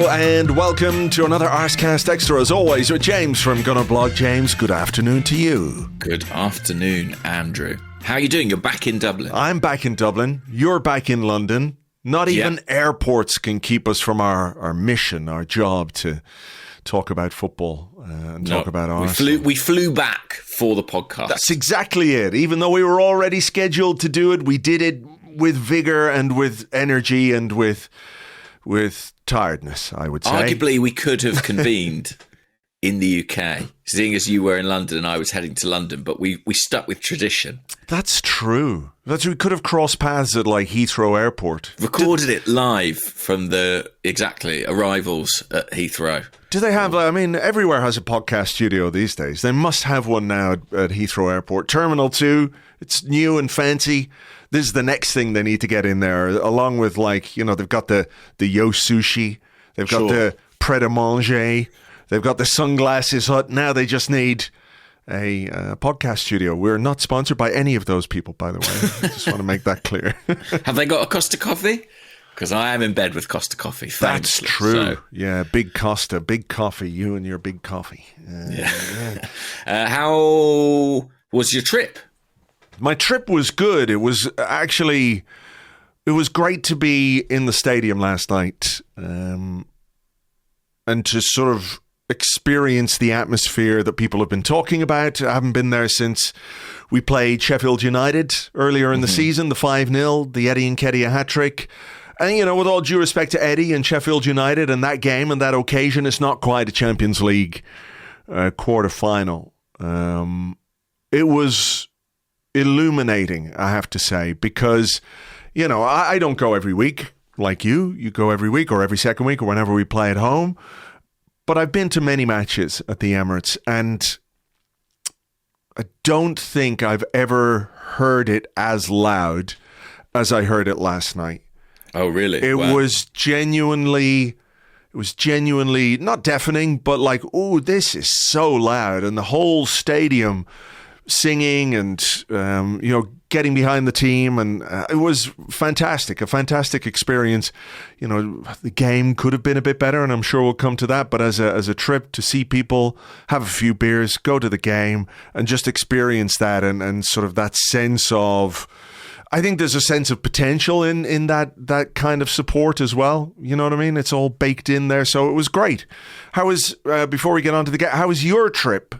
and welcome to another Arsecast Extra, as always, with James from Gunnerblog. James, good afternoon to you. Good afternoon, Andrew. How are you doing? You're back in Dublin. I'm back in Dublin. You're back in London. Not even airports can keep us from our mission, our job to talk about football and talk about Arsenal. We flew back for the podcast. That's exactly it. Even though we were already scheduled to do it, we did it with vigor and with energy and with tiredness, I would say. Arguably, we could have convened in the UK, seeing as you were in London and I was heading to London, but we stuck with tradition. That's true. We could have crossed paths at like Heathrow Airport. Recorded it live from the arrivals at Heathrow. Do they have, everywhere has a podcast studio these days. They must have one now at Heathrow Airport. Terminal 2, it's new and fancy. This is the next thing they need to get in there, along with they've got the Yo Sushi, they've got the Pret a Manger, they've got the Sunglasses Hut. Now they just need a podcast studio. We're not sponsored by any of those people, by the way. I just want to make that clear. Have they got a Costa Coffee? Because I am in bed with Costa Coffee. That's true. So. Yeah, big Costa, big coffee. You and your big coffee. How was your trip? My trip was good. It was great to be in the stadium last night and to sort of experience the atmosphere that people have been talking about. I haven't been there since we played Sheffield United earlier in the season, the 5-0, the Eddie Nketiah hat-trick. And, with all due respect to Eddie and Sheffield United and that game and that occasion, it's not quite a Champions League quarter-final. It was illuminating, I have to say, because, I don't go every week like you. You go every week or every second week or whenever we play at home. But I've been to many matches at the Emirates, and I don't think I've ever heard it as loud as I heard it last night. Oh, really? It was genuinely not deafening, but like, oh, this is so loud. And the whole stadium singing and, getting behind the team. And it was fantastic, a fantastic experience. The game could have been a bit better, and I'm sure we'll come to that. But as a trip to see people, have a few beers, go to the game and just experience that and sort of that sense of, I think there's a sense of potential in that kind of support as well. You know what I mean? It's all baked in there. So it was great. Before we get on to the game, how was your trip?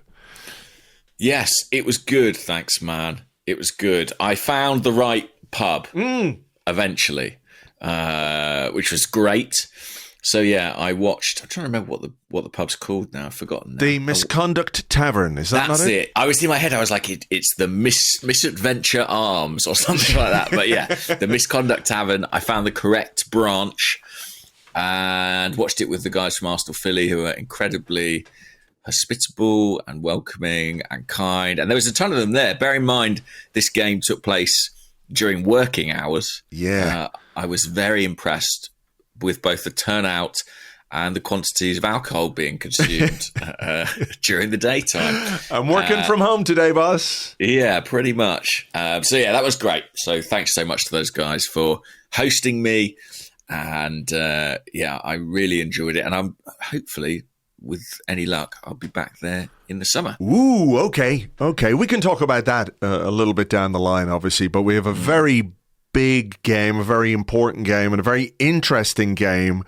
Yes, it was good. Thanks, man. It was good. I found the right pub eventually, which was great. So yeah, I watched. I'm trying to remember what the pub's called now. I've forgotten. Now. The Misconduct Tavern. Is that That's not it? I was in my head. I was like, it's the Misadventure Arms or something like that. But yeah, the Misconduct Tavern. I found the correct branch and watched it with the guys from Arsenal Philly, who are incredibly hospitable and welcoming and kind. And there was a ton of them there. Bear in mind, this game took place during working hours. Yeah, I was very impressed with both the turnout and the quantities of alcohol being consumed during the daytime. I'm working from home today, boss. Yeah, pretty much. So yeah, that was great. So thanks so much to those guys for hosting me. And I really enjoyed it. And I'm hopefully, with any luck, I'll be back there in the summer. Ooh, okay. We can talk about that a little bit down the line, obviously. But we have a very big game, a very important game, and a very interesting game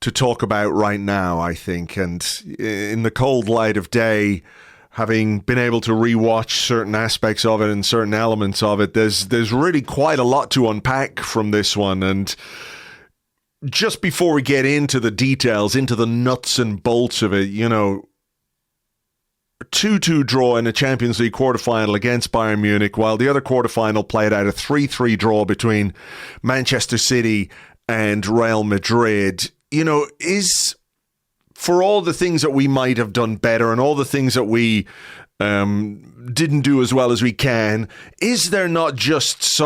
to talk about right now, I think. And in the cold light of day, having been able to rewatch certain aspects of it and certain elements of it, there's really quite a lot to unpack from this one. And just before we get into the details, into the nuts and bolts of it, 2-2 draw in a Champions League quarterfinal against Bayern Munich, while the other quarterfinal played out a 3-3 draw between Manchester City and Real Madrid, is, for all the things that we might have done better and all the things that we didn't do as well as we can, is there not just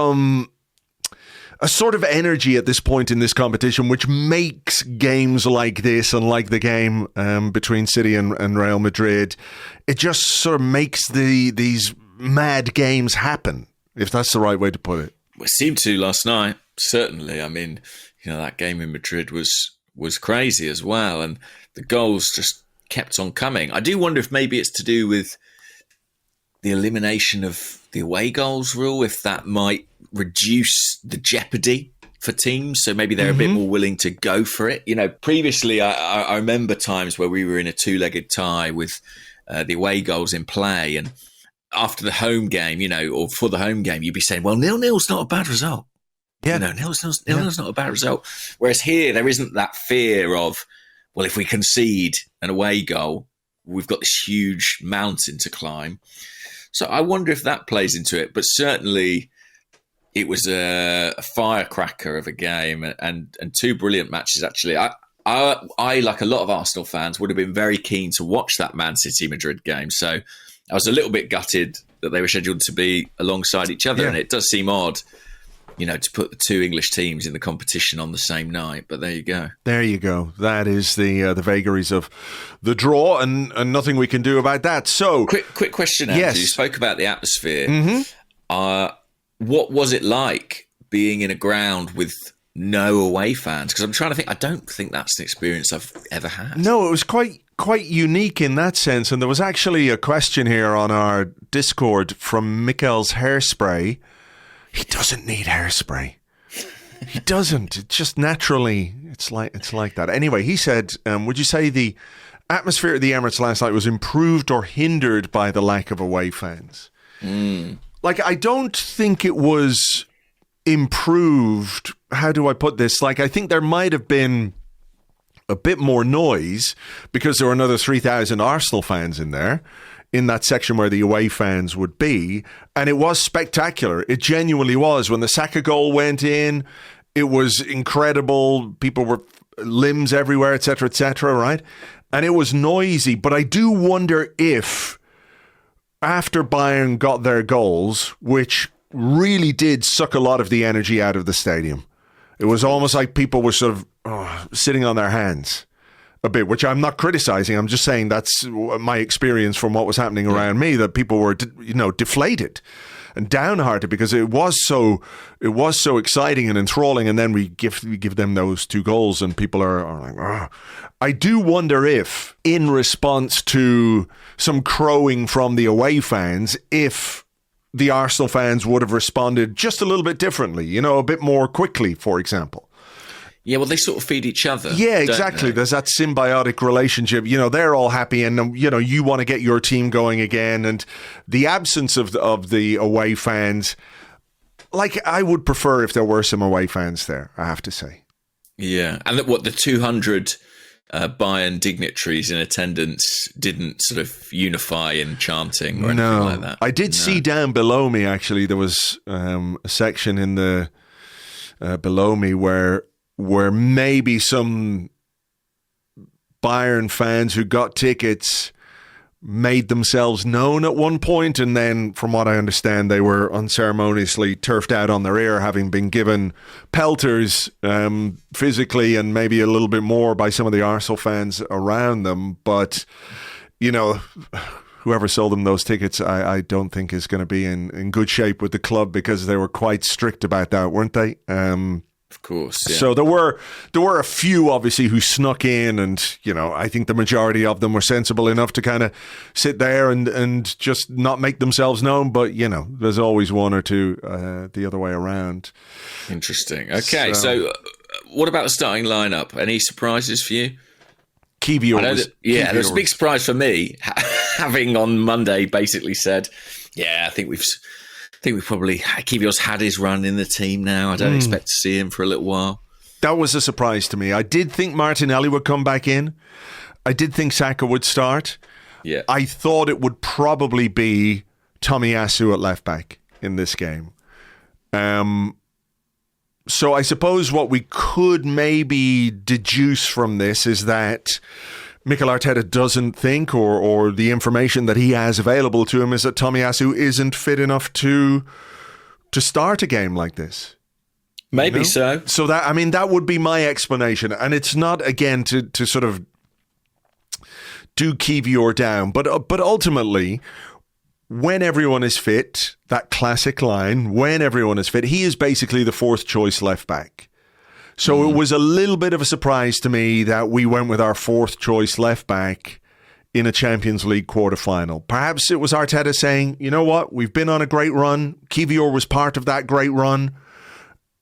a sort of energy at this point in this competition which makes games like this and like the game between City and Real Madrid, it just sort of makes these mad games happen, if that's the right way to put it. It seemed to last night, certainly. I mean, that game in Madrid was was crazy as well, and the goals just kept on coming. I do wonder if maybe it's to do with the elimination of the away goals rule, if that might reduce the jeopardy for teams, so maybe they're a bit more willing to go for it. You know, previously I remember times where we were in a two-legged tie with the away goals in play, and after the home game, you know, or for the home game, you'd be saying, well, 0-0's not a bad result. Yeah. You know, 0-0's not a bad result. Whereas here, there isn't that fear of, well, if we concede an away goal, we've got this huge mountain to climb. So I wonder if that plays into it. But certainly it was a firecracker of a game and two brilliant matches, actually. I, like a lot of Arsenal fans, would have been very keen to watch that Man City-Madrid game. So I was a little bit gutted that they were scheduled to be alongside each other. Yeah. And it does seem odd, you know, to put the two English teams in the competition on the same night. But there you go. There you go. That is the vagaries of the draw, and nothing we can do about that. So, quick question, Andrew. Yes. You spoke about the atmosphere. What was it like being in a ground with no away fans? Because I'm trying to think. I don't think that's an experience I've ever had. No, it was quite unique in that sense. And there was actually a question here on our Discord from Mikkel's Hairspray. He doesn't need hairspray. He doesn't. It just naturally, it's like that. Anyway, he said, would you say the atmosphere at the Emirates last night was improved or hindered by the lack of away fans? Like, I don't think it was improved. How do I put this? Like, I think there might have been a bit more noise because there were another 3,000 Arsenal fans in there, in that section where the away fans would be. And it was spectacular. It genuinely was. When the Saka goal went in, it was incredible. People were limbs everywhere, etc., right? And it was noisy. But I do wonder if after Bayern got their goals, which really did suck a lot of the energy out of the stadium, it was almost like people were sort of sitting on their hands a bit, which I'm not criticizing. I'm just saying that's my experience from what was happening around me, that people were, deflated and downhearted because it was so exciting and enthralling. And then we give them those two goals and people are like, oh. I do wonder if, in response to some crowing from the away fans, if the Arsenal fans would have responded just a little bit differently, a bit more quickly, for example. Yeah, well, they sort of feed each other. Yeah, exactly. There's that symbiotic relationship. They're all happy and, you want to get your team going again. And the absence of the away fans, like, I would prefer if there were some away fans there, I have to say. Yeah. And the 200 Bayern dignitaries in attendance didn't sort of unify in chanting or anything like that? I did see down below me, actually, there was a section in the below me where maybe some Bayern fans who got tickets made themselves known at one point, and then, from what I understand, they were unceremoniously turfed out on their ear, having been given pelters physically and maybe a little bit more by some of the Arsenal fans around them. But, whoever sold them those tickets, I don't think is going to be in good shape with the club, because they were quite strict about that, weren't they? Of course, yeah. So there were a few, obviously, who snuck in, and I think the majority of them were sensible enough to kind of sit there and just not make themselves known. But there's always one or two the other way around. Interesting. Okay, so what about the starting lineup? Any surprises for you? Kiwior. There was a big surprise for me, having on Monday basically said, I think we've probably, Kiwior's had his run in the team now. I don't expect to see him for a little while. That was a surprise to me. I did think Martinelli would come back in. I did think Saka would start. Yeah. I thought it would probably be Tomiyasu at left back in this game. So I suppose what we could maybe deduce from this is that Mikel Arteta doesn't think, or the information that he has available to him is that Tomiyasu isn't fit enough to start a game like this. Maybe so. So that would be my explanation. And it's not, again, to sort of do Kiwior down, but ultimately, when everyone is fit, that classic line, when everyone is fit, he is basically the fourth choice left back. So it was a little bit of a surprise to me that we went with our fourth choice left back in a Champions League quarterfinal. Perhaps it was Arteta saying, you know what, we've been on a great run. Kiwior was part of that great run.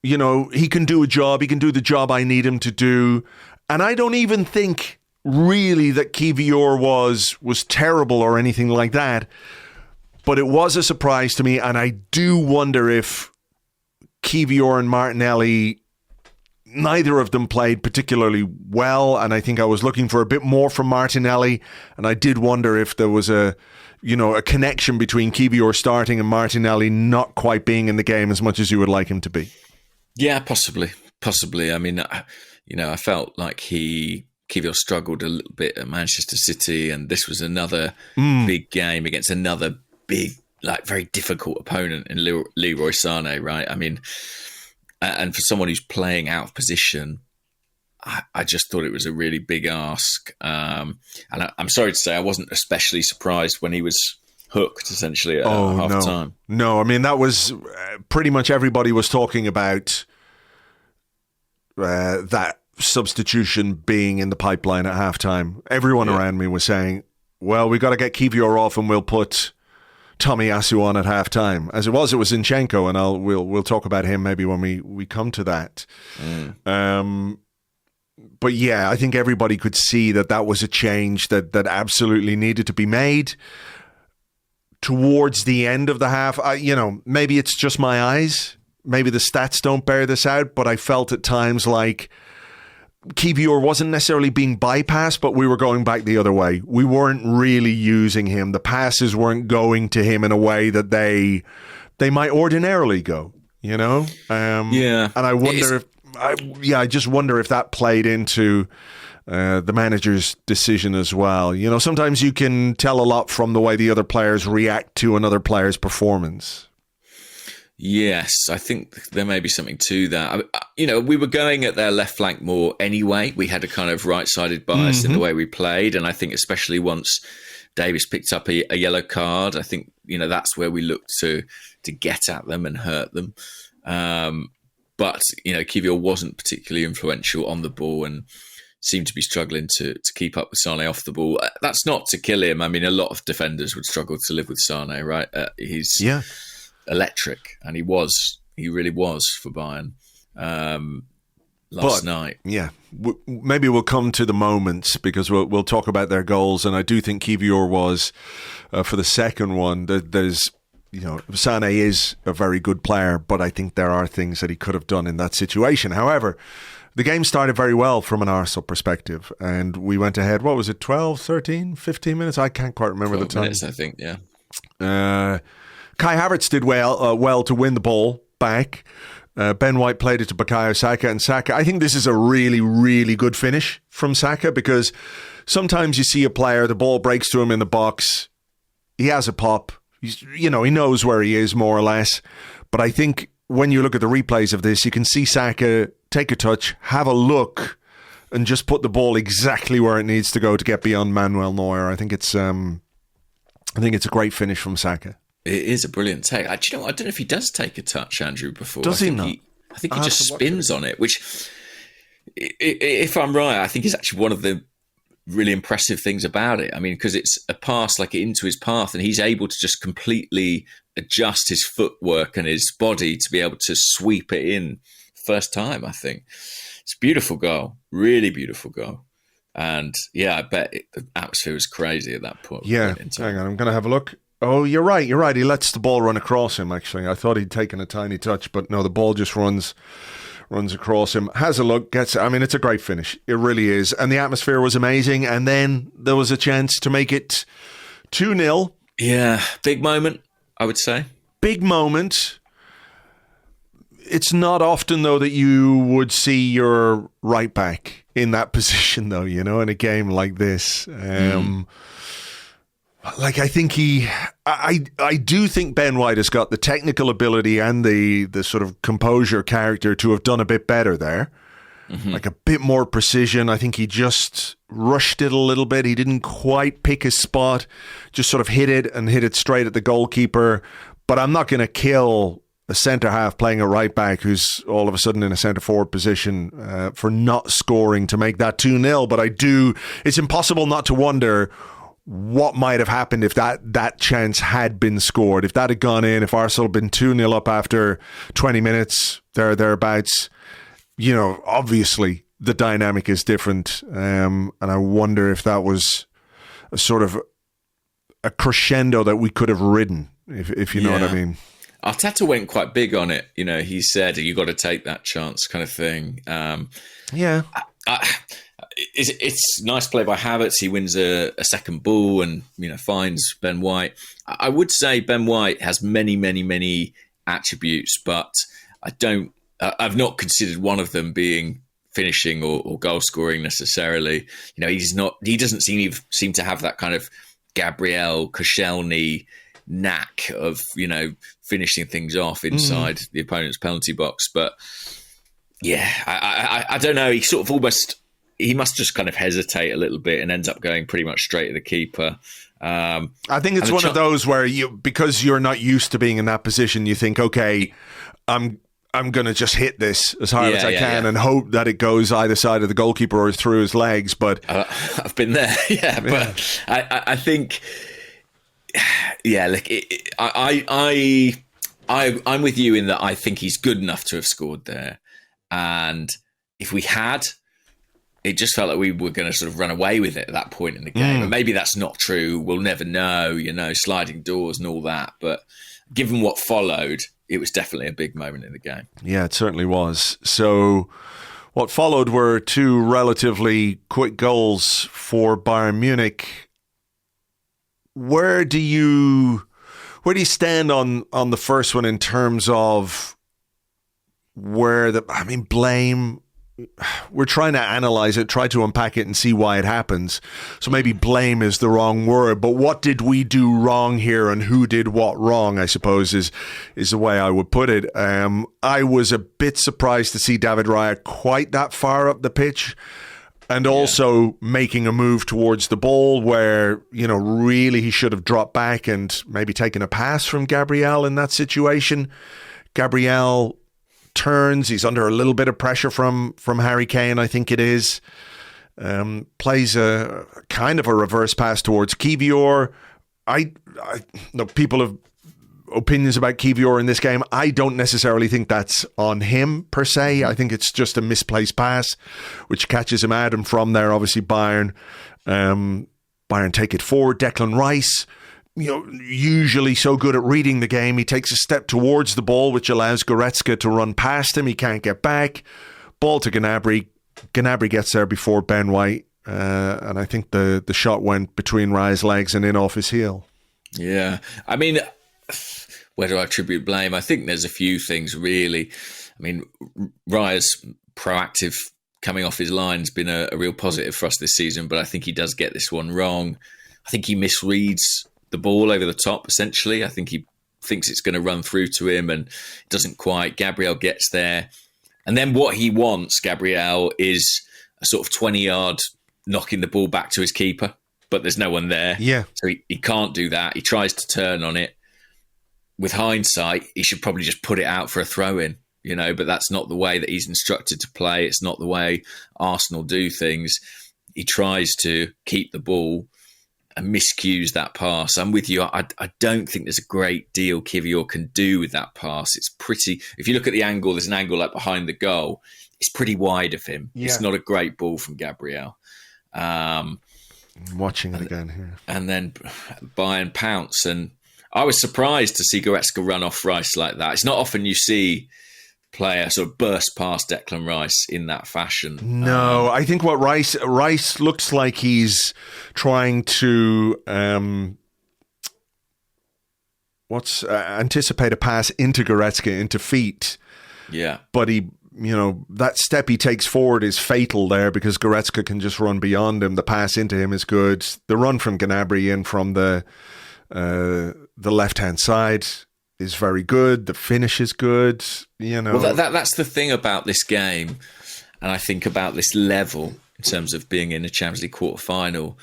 You know, he can do a job. He can do the job I need him to do. And I don't even think really that Kiwior was terrible or anything like that. But it was a surprise to me. And I do wonder if Kiwior and Martinelli, neither of them played particularly well, and I think I was looking for a bit more from Martinelli, and I did wonder if there was a connection between Kiwior starting and Martinelli not quite being in the game as much as you would like him to be. Yeah, possibly. I mean, I felt like Kiwior struggled a little bit at Manchester City, and this was another big game against another big, like very difficult opponent in Leroy Sané, right? I mean, and for someone who's playing out of position, I just thought it was a really big ask. And I'm sorry to say I wasn't especially surprised when he was hooked, essentially, at half time. No, I mean, that was pretty much everybody was talking about that substitution being in the pipeline at halftime. Everyone around me was saying, well, we've got to get Kiwior off and we'll put Tomiyasu on at halftime. As it was Zinchenko, and we'll talk about him maybe when we come to that. But yeah, I think everybody could see that was a change that absolutely needed to be made. Towards the end of the half, maybe it's just my eyes. Maybe the stats don't bear this out, but I felt at times like Kiwior wasn't necessarily being bypassed, but we were going back the other way. We weren't really using him. The passes weren't going to him in a way that they might ordinarily go, you know? And I wonder I just wonder if that played into the manager's decision as well. You know, sometimes you can tell a lot from the way the other players react to another player's performance. Yes, I think there may be something to that. We were going at their left flank more anyway. We had a kind of right-sided bias in the way we played, and I think especially once Davis picked up a yellow card, I think that's where we looked to get at them and hurt them. But Kiwior wasn't particularly influential on the ball and seemed to be struggling to keep up with Sané off the ball. That's not to kill him. I mean, a lot of defenders would struggle to live with Sané, right? He's electric, and he really was for Bayern last night. Yeah, maybe we'll come to the moments because we'll talk about their goals, and I do think Kiwior was for the second one. There's Sané is a very good player, but I think there are things that he could have done in that situation. However, the game started very well from an Arsenal perspective, and we went ahead, what was it, 12, 13, 15 minutes? I can't quite remember the time. Minutes, I think, yeah. Kai Havertz did well to win the ball back. Ben White played it to Bukayo Saka, and Saka, I think this is a really, really good finish from Saka, because sometimes you see a player, the ball breaks to him in the box, he has a pop, he knows where he is more or less, but I think when you look at the replays of this, you can see Saka take a touch, have a look, and just put the ball exactly where it needs to go to get beyond Manuel Neuer. I think it's a great finish from Saka. It is a brilliant take. I don't know if he does take a touch, Andrew, before. Does he not? I think he just spins on it, which, if I'm right, I think is actually one of the really impressive things about it. I mean, because it's a pass like into his path, and he's able to just completely adjust his footwork and his body to be able to sweep it in first time, I think. It's a beautiful goal. Really beautiful goal. And yeah, I bet the atmosphere was crazy at that point. Yeah, hang on, I'm going to have a look. Oh, you're right. He lets the ball run across him, actually. I thought he'd taken a tiny touch, but no, the ball just runs across him. Has a look, it's a great finish. It really is. And the atmosphere was amazing. And then there was a chance to make it 2-0. Yeah, big moment, I would say. Big moment. It's not often, though, that you would see your right back in that position, though, in a game like this. I think I do think Ben White has got the technical ability and the sort of composure character to have done a bit better there. Like a bit more precision. I think he just rushed it a little bit. He didn't quite pick his spot, just sort of hit it straight at the goalkeeper. But I'm not going to kill a centre-half playing a right-back who's all of a sudden in a centre-forward position for not scoring to make that 2-0. But it's impossible not to wonder what might have happened if that chance had been scored. If that had gone in, if Arsenal had been 2-0 up after 20 minutes, thereabouts, obviously the dynamic is different. And I wonder if that was a sort of a crescendo that we could have ridden, if you know what I mean. Arteta went quite big on it. He said, you got to take that chance kind of thing. It's nice play by Havertz. He wins a second ball and, finds Ben White. I would say Ben White has many, many, many attributes, but I've not considered one of them being finishing or goal scoring necessarily. He doesn't seem to have that kind of Gabriel Koscielny knack of finishing things off inside the opponent's penalty box. But I don't know. He sort of he must just kind of hesitate a little bit and ends up going pretty much straight at the keeper. I think it's one of those where because you're not used to being in that position, you think, okay, I'm going to just hit this as hard as I can and hope that it goes either side of the goalkeeper or through his legs. But I've been there, But I think, look, I'm with you in that I think he's good enough to have scored there, and if we had, it just felt like we were going to sort of run away with it at that point in the game. And maybe that's not true. We'll never know, sliding doors and all that. But given what followed, it was definitely a big moment in the game. Yeah, it certainly was. So what followed were two relatively quick goals for Bayern Munich. Where do you stand on the first one in terms of blame? We're trying to analyze it, try to unpack it and see why it happens. So maybe blame is the wrong word, but what did we do wrong here and who did what wrong, I suppose is the way I would put it. I was a bit surprised to see David Raya quite that far up the pitch and also making a move towards the ball where, really he should have dropped back and maybe taken a pass from Gabriel in that situation. Gabriel turns, he's under a little bit of pressure from Harry Kane, I think it is. Plays a kind of a reverse pass towards Kiwior. I know people have opinions about Kiwior in this game. I don't necessarily think that's on him per se. I think it's just a misplaced pass which catches him out, and from there obviously Bayern take it forward. Declan Rice, usually so good at reading the game. He takes a step towards the ball, which allows Goretzka to run past him. He can't get back. Ball to Gnabry. Gnabry gets there before Ben White. And I think the shot went between Raya's legs and in off his heel. Yeah. I mean, where do I attribute blame? I think there's a few things, really. I mean, Raya's proactive coming off his line has been a real positive for us this season, but I think he does get this one wrong. I think he misreads the ball over the top, essentially. I think he thinks it's going to run through to him and it doesn't quite. Gabriel gets there. And then what he wants, Gabriel, is a sort of 20-yard knocking the ball back to his keeper, but there's no one there. Yeah. So he can't do that. He tries to turn on it. With hindsight, he should probably just put it out for a throw-in, but that's not the way that he's instructed to play. It's not the way Arsenal do things. He tries to keep the ball and miscues that pass. I'm with you. I don't think there's a great deal Kiwior can do with that pass. It's pretty... If you look at the angle, there's an angle like behind the goal. It's pretty wide of him. Yeah. It's not a great ball from Gabriel. I'm watching it again here. And then Bayern pounce. And I was surprised to see Goretzka run off Rice like that. It's not often you see player sort of burst past Declan Rice in that fashion. No, I think what Rice looks like he's trying to anticipate a pass into Goretzka, into feet. Yeah. But he, that step he takes forward is fatal there because Goretzka can just run beyond him. The pass into him is good. The run from Gnabry in from the left-hand side is very good. The finish is good. Well, that's the thing about this game, and I think about this level in terms of being in a Champions League quarter-final,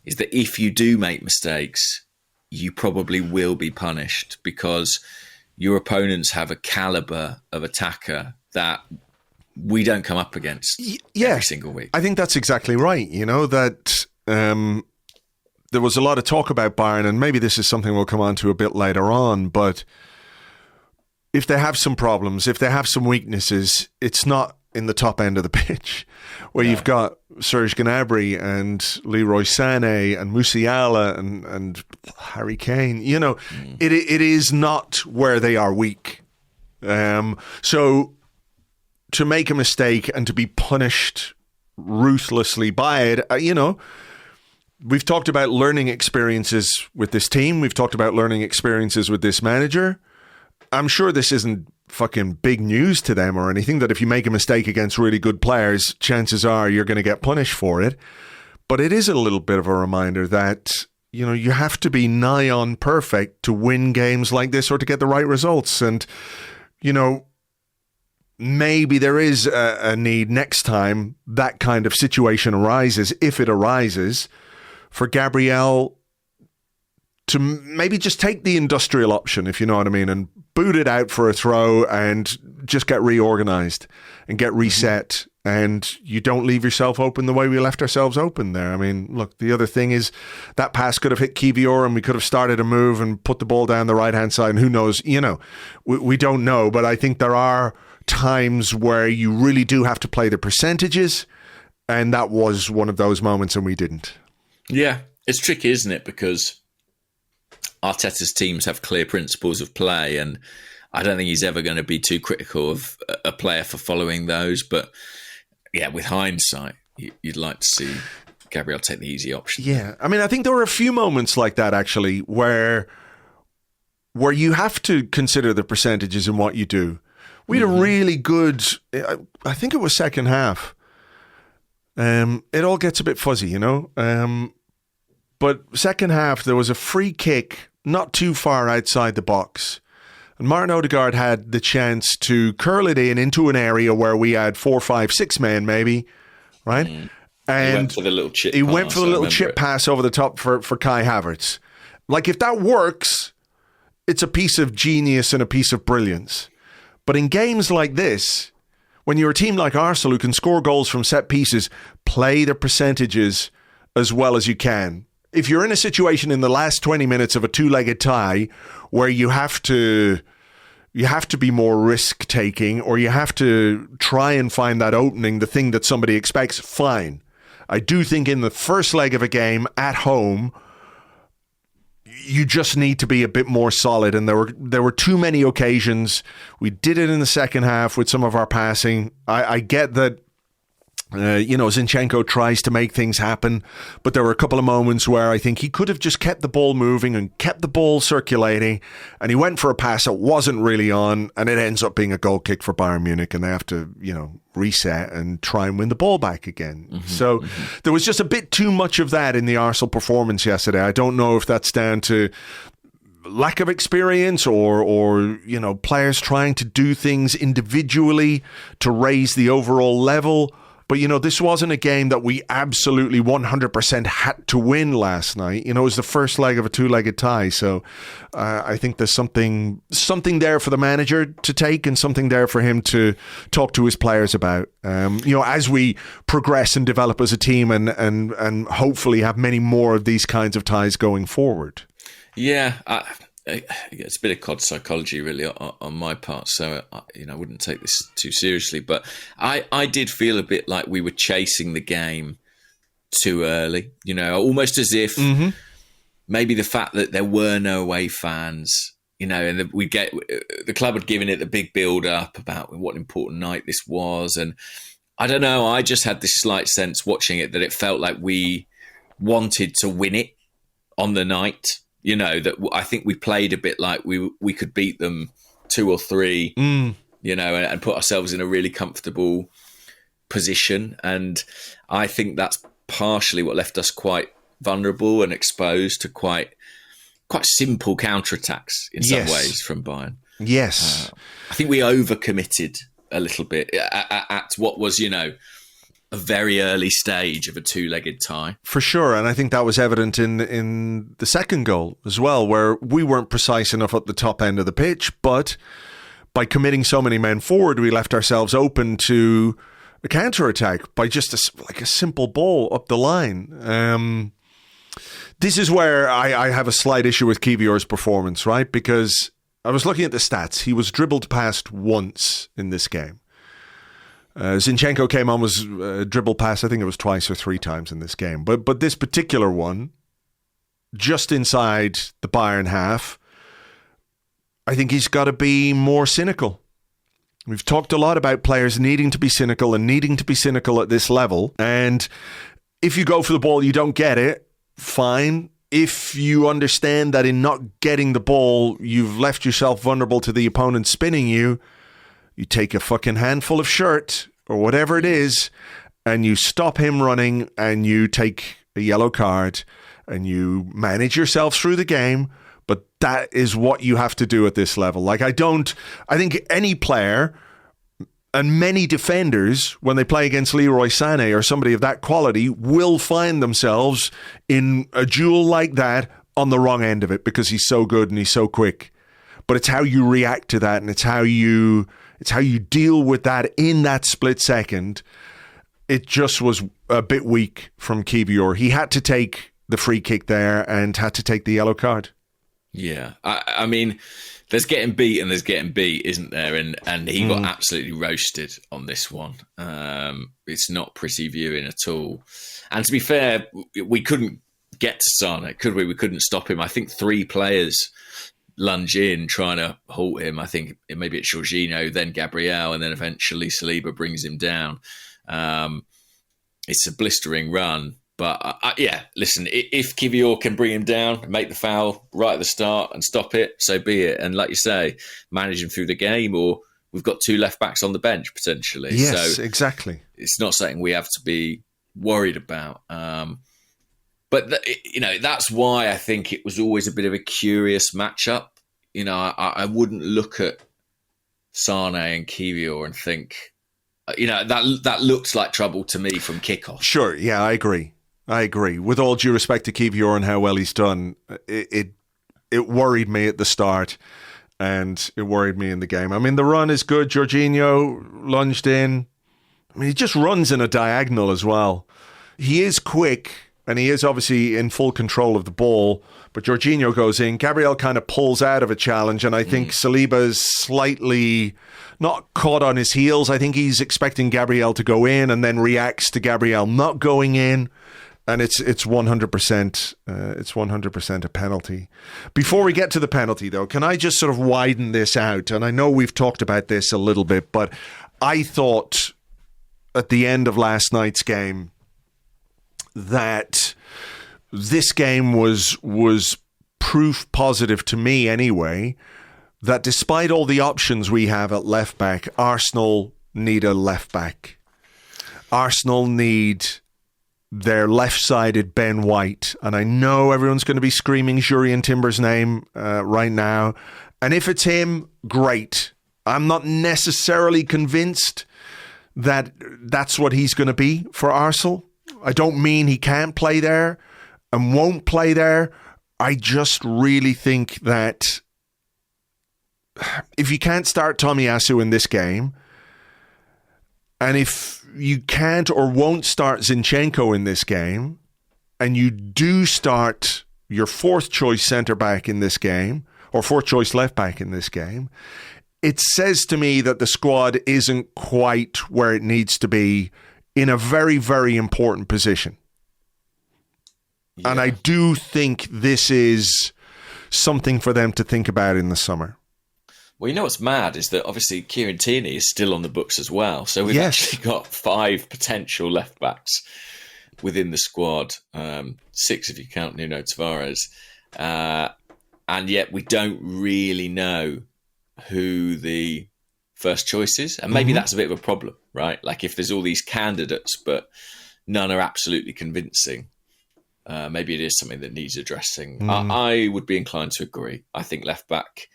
is that if you do make mistakes, you probably will be punished because your opponents have a caliber of attacker that we don't come up against every single week. I think that's exactly right. That there was a lot of talk about Bayern, and maybe this is something we'll come on to a bit later on, but if they have some problems, if they have some weaknesses, it's not in the top end of the pitch, where you've got Serge Gnabry and Leroy Sané and Musiala and Harry Kane. It is not where they are weak. So to make a mistake and to be punished ruthlessly by it, we've talked about learning experiences with this team. We've talked about learning experiences with this manager. I'm sure this isn't fucking big news to them or anything, that if you make a mistake against really good players, chances are you're going to get punished for it. But it is a little bit of a reminder that, you have to be nigh on perfect to win games like this or to get the right results. And, maybe there is a need next time that kind of situation arises, if it arises, for Gabriel to maybe just take the industrial option, if you know what I mean, and boot it out for a throw and just get reorganized and get reset. And you don't leave yourself open the way we left ourselves open there. I mean, look, the other thing is that pass could have hit Kiwior and we could have started a move and put the ball down the right-hand side. And who knows, we don't know. But I think there are times where you really do have to play the percentages. And that was one of those moments, and we didn't. Yeah, it's tricky, isn't it? Because Arteta's teams have clear principles of play, and I don't think he's ever going to be too critical of a player for following those. But yeah, with hindsight, you'd like to see Gabriel take the easy option. Yeah, I mean, I think there were a few moments like that actually where you have to consider the percentages in what you do. We had a really good, I think it was second half. It all gets a bit fuzzy, but second half, there was a free kick not too far outside the box. And Martin Odegaard had the chance to curl it into an area where we had 4, 5, 6 men maybe, right? And he went for the little chip pass. He went for the little chip pass over the top for Kai Havertz. Like, if that works, it's a piece of genius and a piece of brilliance. But in games like this, when you're a team like Arsenal who can score goals from set pieces, play the percentages as well as you can. If you're in a situation in the last 20 minutes of a two-legged tie where you have to be more risk-taking, or you have to try and find that opening, the thing that somebody expects, fine. I do think in the first leg of a game at home, you just need to be a bit more solid, and there were too many occasions. We did it in the second half with some of our passing. I get that, Zinchenko tries to make things happen, but there were a couple of moments where I think he could have just kept the ball moving and kept the ball circulating, and he went for a pass that wasn't really on, and it ends up being a goal kick for Bayern Munich, and they have to, reset and try and win the ball back again. So there was just a bit too much of that in the Arsenal performance yesterday. I don't know if that's down to lack of experience or players trying to do things individually to raise the overall level. But, this wasn't a game that we absolutely 100% had to win last night. It was the first leg of a two-legged tie. So I think there's something there for the manager to take, and something there for him to talk to his players about. As we progress and develop as a team and hopefully have many more of these kinds of ties going forward. Yeah, it's a bit of COD psychology, really, on my part. So, I wouldn't take this too seriously. But I did feel a bit like we were chasing the game too early. Almost as if maybe the fact that there were no away fans, and the club had given it the big build up about what an important night this was. And I don't know, I just had this slight sense watching it that it felt like we wanted to win it on the night. That I think we played a bit like we could beat them 2 or 3, and put ourselves in a really comfortable position. And I think that's partially what left us quite vulnerable and exposed to quite simple counterattacks in some ways from Bayern. Yes. I think we overcommitted a little bit at what was, a very early stage of a two-legged tie. For sure, and I think that was evident in the second goal as well, where we weren't precise enough at the top end of the pitch, but by committing so many men forward, we left ourselves open to a counter-attack by just a simple ball up the line. This is where I have a slight issue with Kiwior's performance, right? Because I was looking at the stats. He was dribbled past once in this game. Zinchenko came on, was dribbled past, I think it was twice or three times in this game. But this particular one, just inside the Bayern half, I think he's got to be more cynical. We've talked a lot about players needing to be cynical and needing to be cynical at this level. And if you go for the ball, you don't get it, fine. If you understand that in not getting the ball, you've left yourself vulnerable to the opponent spinning you, you take a fucking handful of shirt or whatever it is, and you stop him running, and you take a yellow card, and you manage yourself through the game. But that is what you have to do at this level. Like, I think any player and many defenders, when they play against Leroy Sané or somebody of that quality, will find themselves in a duel like that on the wrong end of it because he's so good and he's so quick. But it's how you react to that, and it's how you deal with that in that split second. It just was a bit weak from Kiwior. He had to take the free kick there and had to take the yellow card. Yeah, I mean, there's getting beat and there's getting beat, isn't there? And he got absolutely roasted on this one. It's not pretty viewing at all. And to be fair, we couldn't get to Sané, could we? We couldn't stop him. I think three players lunge in trying to halt him. I think maybe it's Jorginho, then Gabriel, and then eventually Saliba brings him down. It's a blistering run. But yeah, listen, if Kiwior can bring him down, make the foul right at the start and stop it, so be it. And like you say, manage him through the game, or we've got two left backs on the bench potentially. Yes, so exactly. It's not something we have to be worried about. But that's why I think it was always a bit of a curious matchup. I wouldn't look at Sané and Kiwior and think, that looked like trouble to me from kickoff. Sure, yeah, I agree. With all due respect to Kiwior and how well he's done, it worried me at the start, and it worried me in the game. I mean, the run is good. Jorginho lunged in. I mean, he just runs in a diagonal as well. He is quick, and he is obviously in full control of the ball, but Jorginho goes in. Gabriel kind of pulls out of a challenge, and I think Saliba is slightly not caught on his heels. I think he's expecting Gabriel to go in and then reacts to Gabriel not going in. And it's 100% a penalty. Before we get to the penalty, though, can I just sort of widen this out? And I know we've talked about this a little bit, but I thought at the end of last night's game that this game was proof positive to me anyway, that despite all the options we have at left back, Arsenal need a left back. Arsenal need their left-sided Ben White. And I know everyone's going to be screaming Jurrien Timber's name right now. And if it's him, great. I'm not necessarily convinced that that's what he's going to be for Arsenal. I don't mean he can't play there and won't play there. I just really think that if you can't start Tomiyasu in this game, and if you can't or won't start Zinchenko in this game, and you do start your fourth choice centre-back in this game, or fourth choice left-back in this game, it says to me that the squad isn't quite where it needs to be in a very, very important position. Yeah. And I do think this is something for them to think about in the summer. Well, what's mad is that obviously Kieran Tierney is still on the books as well. So we've actually got 5 potential left backs within the squad, 6 if you count Nuno Tavares. And yet we don't really know who the first choice is. And maybe that's a bit of a problem, right? Like if there's all these candidates, but none are absolutely convincing, maybe it is something that needs addressing. I would be inclined to agree. I think left back,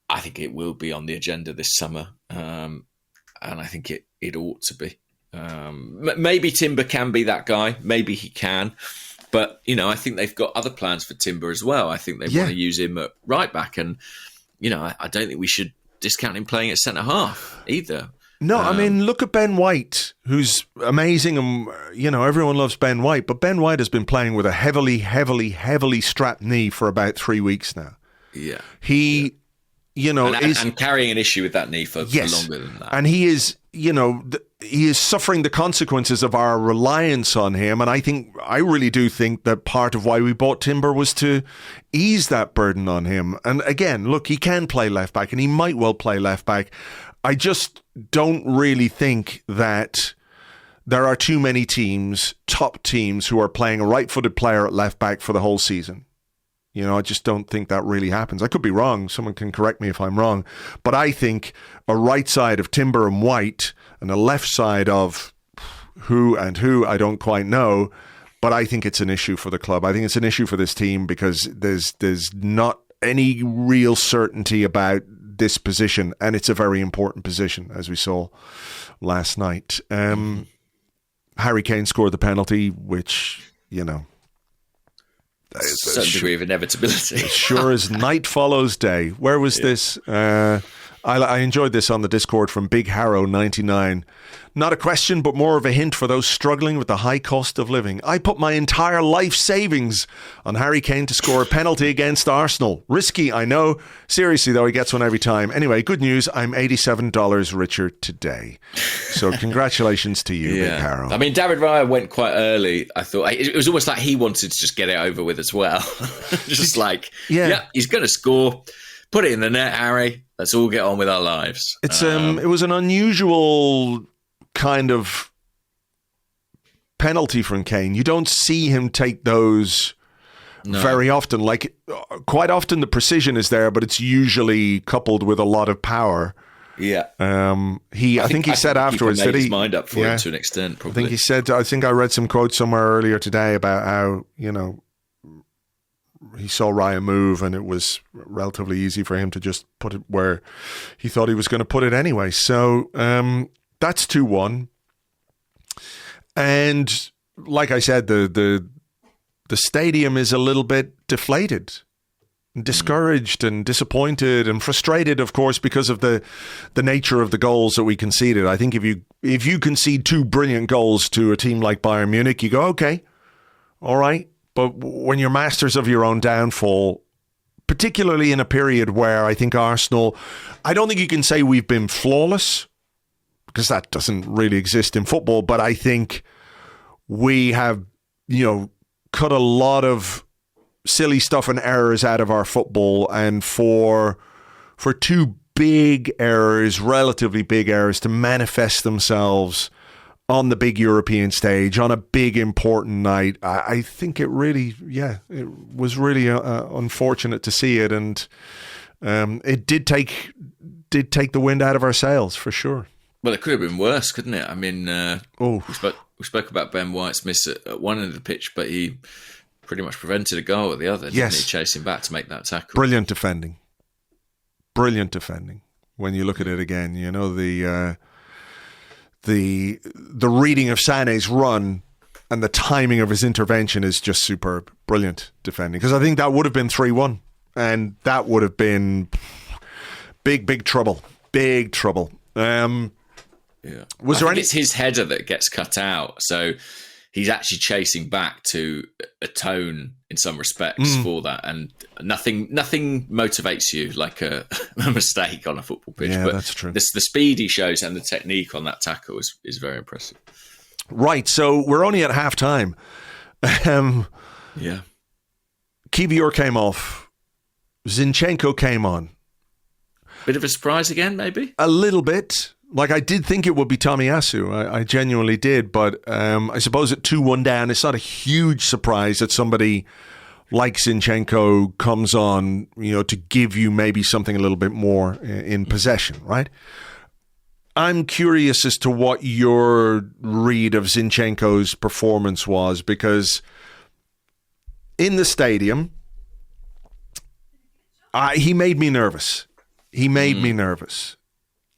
I think it will be on the agenda this summer. And I think it ought to be. Maybe Timber can be that guy. Maybe he can. But, I think they've got other plans for Timber as well. I think they want to use him at right back. And, I don't think we should discount him playing at centre-half either. No, I mean, look at Ben White, who's amazing. And, everyone loves Ben White. But Ben White has been playing with a heavily, heavily, heavily strapped knee for about 3 weeks now. Yeah. He, and carrying an issue with that knee for longer than that. And he is, he is suffering the consequences of our reliance on him. And I really do think that part of why we bought Timber was to ease that burden on him. And again, look, he can play left back and he might well play left back. I just don't really think that there are too many teams, top teams, who are playing a right-footed player at left back for the whole season. I just don't think that really happens. I could be wrong. Someone can correct me if I'm wrong. But I think a right side of Timber and White and a left side of who I don't quite know. But I think it's an issue for the club. I think it's an issue for this team because there's not any real certainty about this position. And it's a very important position, as we saw last night. Harry Kane scored the penalty, which, certain degree of inevitability. Sure as night follows day. Where was this? I enjoyed this on the Discord from Big Harrow 99. Not a question, but more of a hint for those struggling with the high cost of living. I put my entire life savings on Harry Kane to score a penalty against Arsenal. Risky, I know. Seriously, though, he gets one every time. Anyway, good news. I'm $87 richer today. So congratulations to you, Big Harrow. I mean, David Raya went quite early. I thought it was almost like he wanted to just get it over with as well. Just like, he's going to score. Put it in the net, Harry. Let's all get on with our lives. It's it was an unusual kind of penalty from Kane. You don't see him take those very often. Like, quite often the precision is there, but it's usually coupled with a lot of power. Yeah. I think he said afterwards that his mind up for it to an extent. Probably. I think I read some quotes somewhere earlier today about how he saw Raya move and it was relatively easy for him to just put it where he thought he was going to put it anyway. So that's 2-1. And like I said, the stadium is a little bit deflated, discouraged and disappointed and frustrated, of course, because of the nature of the goals that we conceded. I think if you concede 2 brilliant goals to a team like Bayern Munich, you go, okay, all right. But when you're masters of your own downfall, particularly in a period where I think Arsenal, I don't think you can say we've been flawless, because that doesn't really exist in football, but I think we have, cut a lot of silly stuff and errors out of our football, and for 2 big errors, relatively big errors, to manifest themselves on the big European stage, on a big important night, I think it really, it was really unfortunate to see it, and it did take the wind out of our sails, for sure. Well, it could have been worse, couldn't it? I mean, we spoke about Ben White's miss at one end of the pitch, but he pretty much prevented a goal at the other, didn't he? Chasing back to make that tackle. Brilliant defending. When you look at it again, the reading of Sané's run and the timing of his intervention is just superb. Brilliant defending. Because I think that would have been 3-1. And that would have been big trouble. Big trouble. It's his header that gets cut out. So he's actually chasing back to atone in some respects for that. And nothing motivates you like a mistake on a football pitch. Yeah, but that's true. The speed he shows and the technique on that tackle is very impressive. Right, so we're only at half-time. Kiwior came off. Zinchenko came on. Bit of a surprise again, maybe? A little bit. Like, I did think it would be Tomiyasu. I genuinely did. But I suppose at 2-1 down, it's not a huge surprise that somebody like Zinchenko comes on, to give you maybe something a little bit more in possession, right? I'm curious as to what your read of Zinchenko's performance was, because in the stadium, he made me nervous.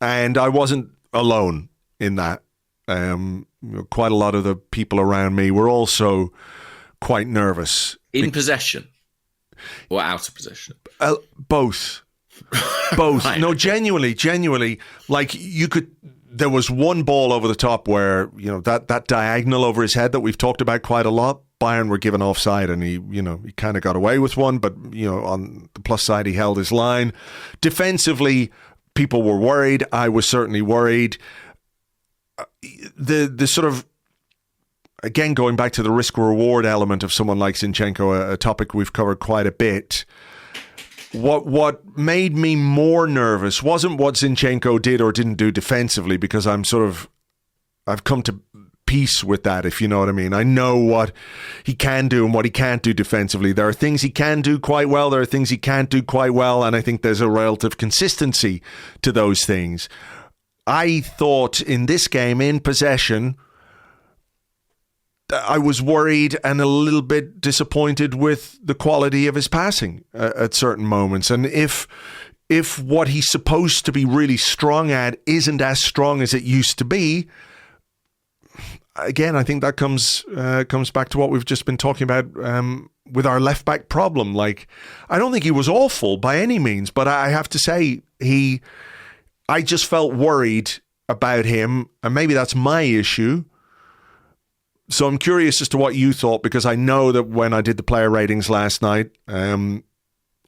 And I wasn't alone in that. Quite a lot of the people around me were also quite nervous. In possession or out of possession? Both. Both. Right. No, genuinely, like there was one ball over the top where, that diagonal over his head that we've talked about quite a lot. Bayern were given offside and he kind of got away with one, but, on the plus side, he held his line. Defensively, people were worried. I was certainly worried. The sort of, again, going back to the risk-reward element of someone like Zinchenko, a topic we've covered quite a bit, what made me more nervous wasn't what Zinchenko did or didn't do defensively, because I've come to peace with that, if you know what I mean. I know what he can do and what he can't do defensively. There are things he can do quite well, there are things he can't do quite well, and I think there's a relative consistency to those things. I thought in this game, in possession, I was worried and a little bit disappointed with the quality of his passing at certain moments. And if what he's supposed to be really strong at isn't as strong as it used to be, again, I think that comes back to what we've just been talking about with our left back problem. Like, I don't think he was awful by any means, but I have to say I just felt worried about him, and maybe that's my issue. So I'm curious as to what you thought, because I know that when I did the player ratings last night,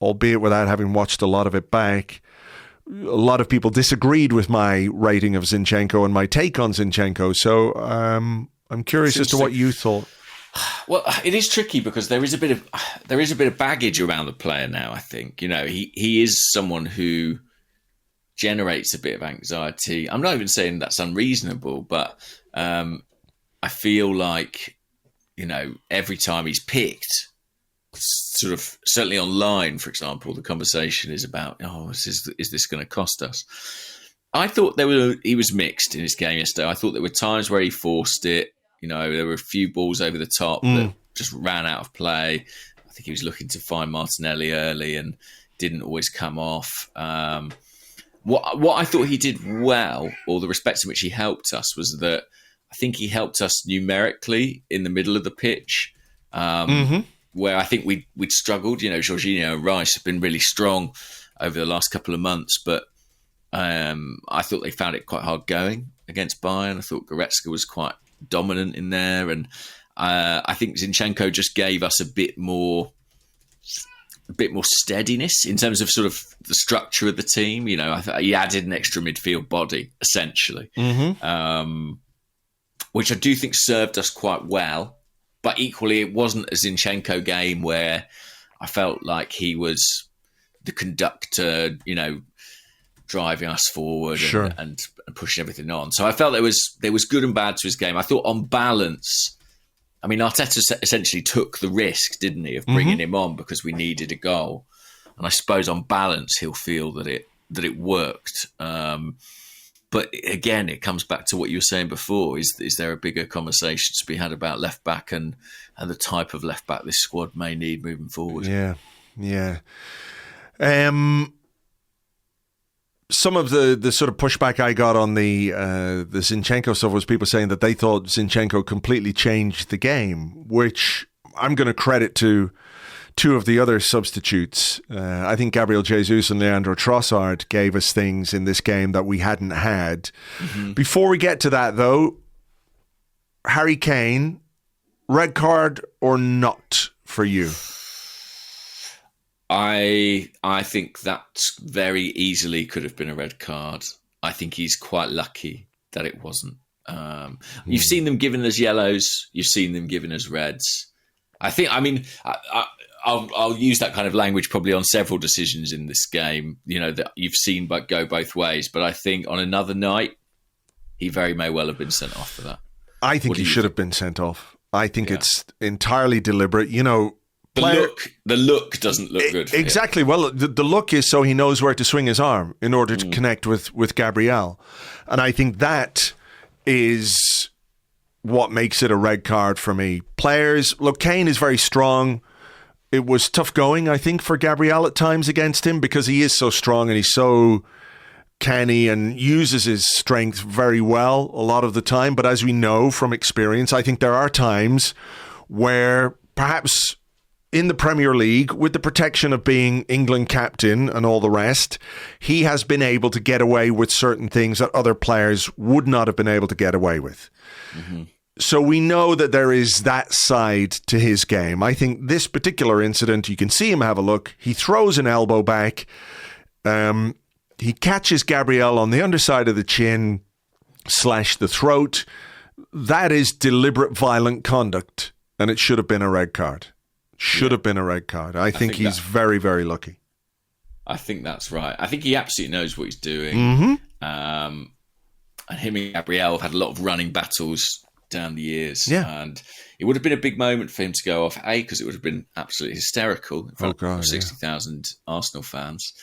albeit without having watched a lot of it back, a lot of people disagreed with my rating of Zinchenko and my take on Zinchenko. So I'm curious as to what you thought. Well, it is tricky because there is a bit of baggage around the player now. I think he is someone who generates a bit of anxiety. I'm not even saying that's unreasonable, but I feel like, every time he's picked, sort of, certainly online, for example, the conversation is about, is this going to cost us? I thought he was mixed in his game yesterday. I thought there were times where he forced it. There were a few balls over the top that just ran out of play. I think he was looking to find Martinelli early and didn't always come off. What I thought he did well, or the respect in which he helped us, was that I think he helped us numerically in the middle of the pitch, where I think we'd struggled. Jorginho and Rice have been really strong over the last couple of months, but I thought they found it quite hard going against Bayern. I thought Goretzka was quite dominant in there, and I think Zinchenko just gave us a bit more steadiness in terms of sort of the structure of the team. He added an extra midfield body, essentially. Which I do think served us quite well. But equally, it wasn't a Zinchenko game where I felt like he was the conductor, driving us forward and pushing everything on. So I felt there was good and bad to his game. I thought on balance, Arteta essentially took the risk, didn't he, of bringing him on because we needed a goal. And I suppose on balance, he'll feel that it worked. But again, it comes back to what you were saying before. Is there a bigger conversation to be had about left back and the type of left back this squad may need moving forward? Yeah. Some of the sort of pushback I got on the Zinchenko stuff was people saying that they thought Zinchenko completely changed the game, which I'm going to credit to two of the other substitutes. I think Gabriel Jesus and Leandro Trossard gave us things in this game that we hadn't had. Before we get to that, though, Harry Kane, red card or not for you? I think that very easily could have been a red card. I think he's quite lucky that it wasn't. You've seen them given as yellows. You've seen them given as reds. I'll use that kind of language probably on several decisions in this game, that you've seen but go both ways. But I think on another night, he very may well have been sent off for that. I think he should have been sent off. I think it's entirely deliberate. The look doesn't look good. Exactly. Well, the look is so he knows where to swing his arm in order to connect with Gabriel. And I think that is what makes it a red card for me. Players, look, Kane is very strong. It was tough going, I think, for Gabriel at times against him because he is so strong and he's so canny and uses his strength very well a lot of the time. But as we know from experience, I think there are times where perhaps in the Premier League, with the protection of being England captain and all the rest, he has been able to get away with certain things that other players would not have been able to get away with. Mm-hmm. So we know that there is that side to his game. I think this particular incident, you can see him have a look. He throws an elbow back. He catches Gabriel on the underside of the chin / the throat. That is deliberate violent conduct, and it should have been a red card. Should have been a red card. I think he's very, very lucky. I think that's right. I think he absolutely knows what he's doing. Mm-hmm. And him and Gabriel have had a lot of running battles down the years. Yeah. And it would have been a big moment for him to go off, because it would have been absolutely hysterical in front of 60,000 Arsenal fans.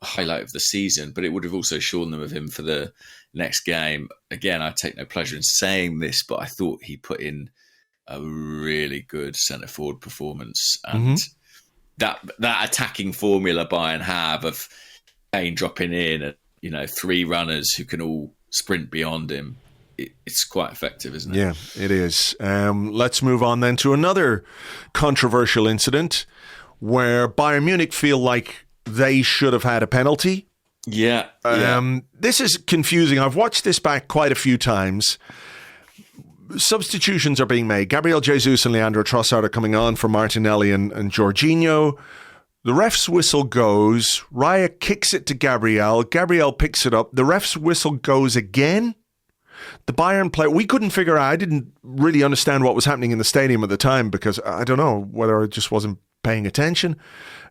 Highlight of the season, but it would have also shorn them of him for the next game. Again, I take no pleasure in saying this, but I thought he put in a really good centre forward performance, and that attacking formula Bayern have of Kane dropping in, and 3 runners who can all sprint beyond him. It's quite effective, isn't it? Yeah, it is. Let's move on then to another controversial incident where Bayern Munich feel like they should have had a penalty. Yeah. This is confusing. I've watched this back quite a few times. Substitutions are being made. Gabriel Jesus and Leandro Trossard are coming on for Martinelli and Jorginho. The ref's whistle goes. Raya kicks it to Gabriel. Gabriel picks it up. The ref's whistle goes again. The Bayern player, we couldn't figure out. I didn't really understand what was happening in the stadium at the time because I don't know whether I just wasn't paying attention.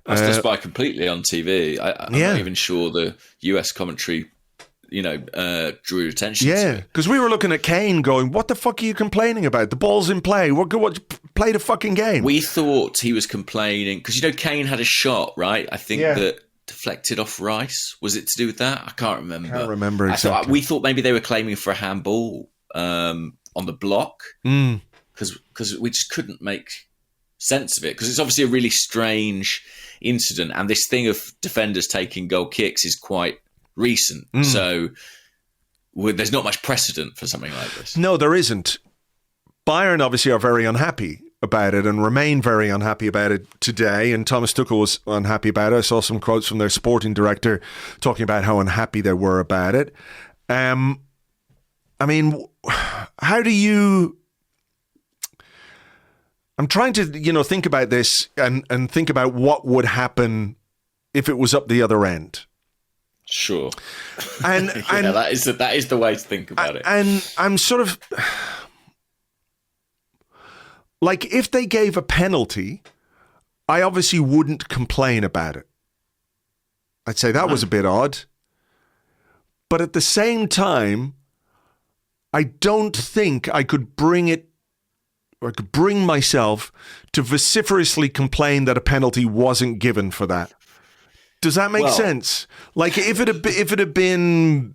I was just by completely on TV. I'm not even sure the US commentary drew attention to it. Because we were looking at Kane going, what the fuck are you complaining about? The ball's in play. What, play the fucking game. We thought he was complaining because, Kane had a shot, right? I think that deflected off Rice. Was it to do with that? I can't remember. Can't remember exactly. We thought maybe they were claiming for a handball on the block because we just couldn't make sense of it because it's obviously a really strange incident, and this thing of defenders taking goal kicks is quite recent, so there's not much precedent for something like this. No, there isn't. Bayern obviously are very unhappy about it and remain very unhappy about it today, and Thomas Tuchel was unhappy about it. I saw some quotes from their sporting director talking about how unhappy they were about it. I mean, how do you... I'm trying to, think about this and think about what would happen if it was up the other end. Sure. And that is the way to think about it. And I'm sort of like, if they gave a penalty, I obviously wouldn't complain about it. I'd say that was a bit odd. But at the same time, I don't think I could bring myself to vociferously complain that a penalty wasn't given for that. Does that make sense? Like, if it had been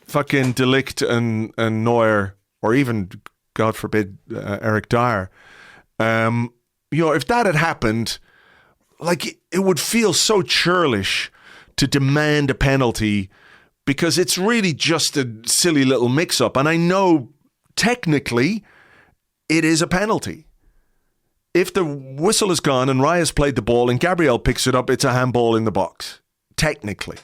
fucking De Ligt and Neuer, or even, God forbid, Eric Dyer, if that had happened, like, it would feel so churlish to demand a penalty because it's really just a silly little mix-up. And I know technically it is a penalty. If the whistle is gone and Raya's played the ball and Gabriel picks it up, it's a handball in the box, technically.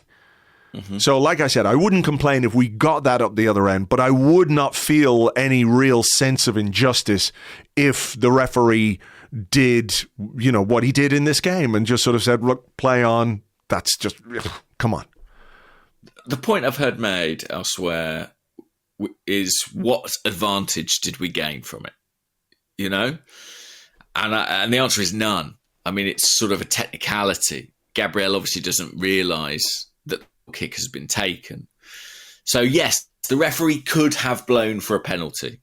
Mm-hmm. So like I said, I wouldn't complain if we got that up the other end, but I would not feel any real sense of injustice if the referee did, what he did in this game and just sort of said, look, play on. That's just, come on. The point I've heard made elsewhere is, what advantage did we gain from it? And the answer is none. I mean, it's sort of a technicality. Gabriel obviously doesn't realise that the kick has been taken. So, yes, the referee could have blown for a penalty.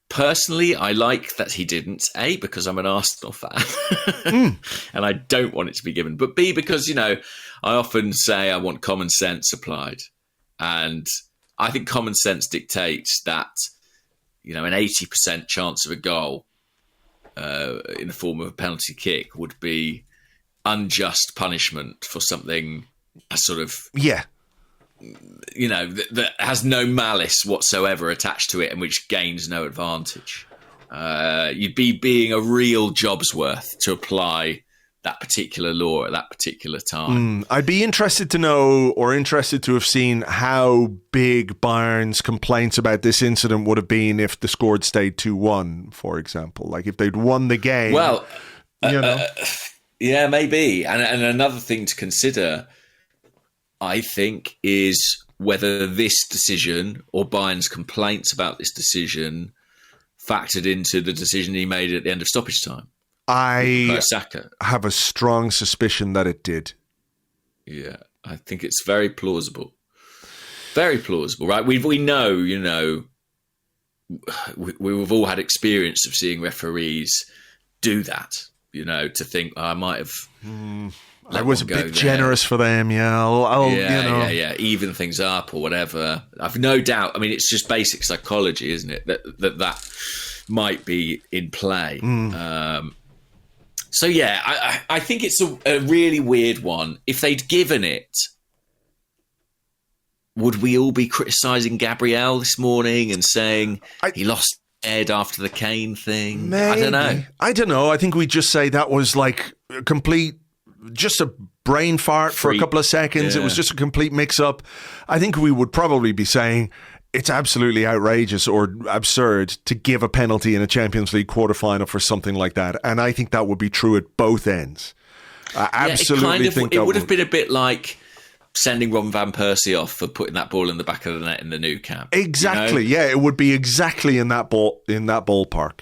Personally, I like that he didn't. A, because I'm an Arsenal fan and I don't want it to be given. But B, because, I often say I want common sense applied. And I think common sense dictates that, an 80% chance of a goal in the form of a penalty kick would be unjust punishment for something a sort of, Yeah. That has no malice whatsoever attached to it and which gains no advantage. You'd be being a real job's worth to apply that particular law at that particular time. I'd be interested to know, or interested to have seen, how big Bayern's complaints about this incident would have been if the score had stayed 2-1, for example. Like if they'd won the game. Well, yeah, maybe. And another thing to consider, I think, is whether this decision or Bayern's complaints about this decision factored into the decision he made at the end of stoppage time. I have a strong suspicion that it did. Yeah, I think it's very plausible. Very plausible, right? We know, we've all had experience of seeing referees do that, to think, I might have... I was a bit generous for them, yeah. Even things up or whatever. I've no doubt. I mean, it's just basic psychology, isn't it? That might be in play. So yeah, I think it's a really weird one. If they'd given it, would we all be criticising Gabriel this morning and saying he lost head after the Kane thing? Maybe. I don't know. I think we'd just say that was like a complete... just a brain fart for a couple of seconds. Yeah. It was just a complete mix-up. I think we would probably be saying it's absolutely outrageous or absurd to give a penalty in a Champions League quarterfinal for something like that. And I think that would be true at both ends. I absolutely think it would have been a bit like sending Ron Van Persie off for putting that ball in the back of the net in the Nou Camp. Exactly. Yeah, it would be exactly in that ballpark.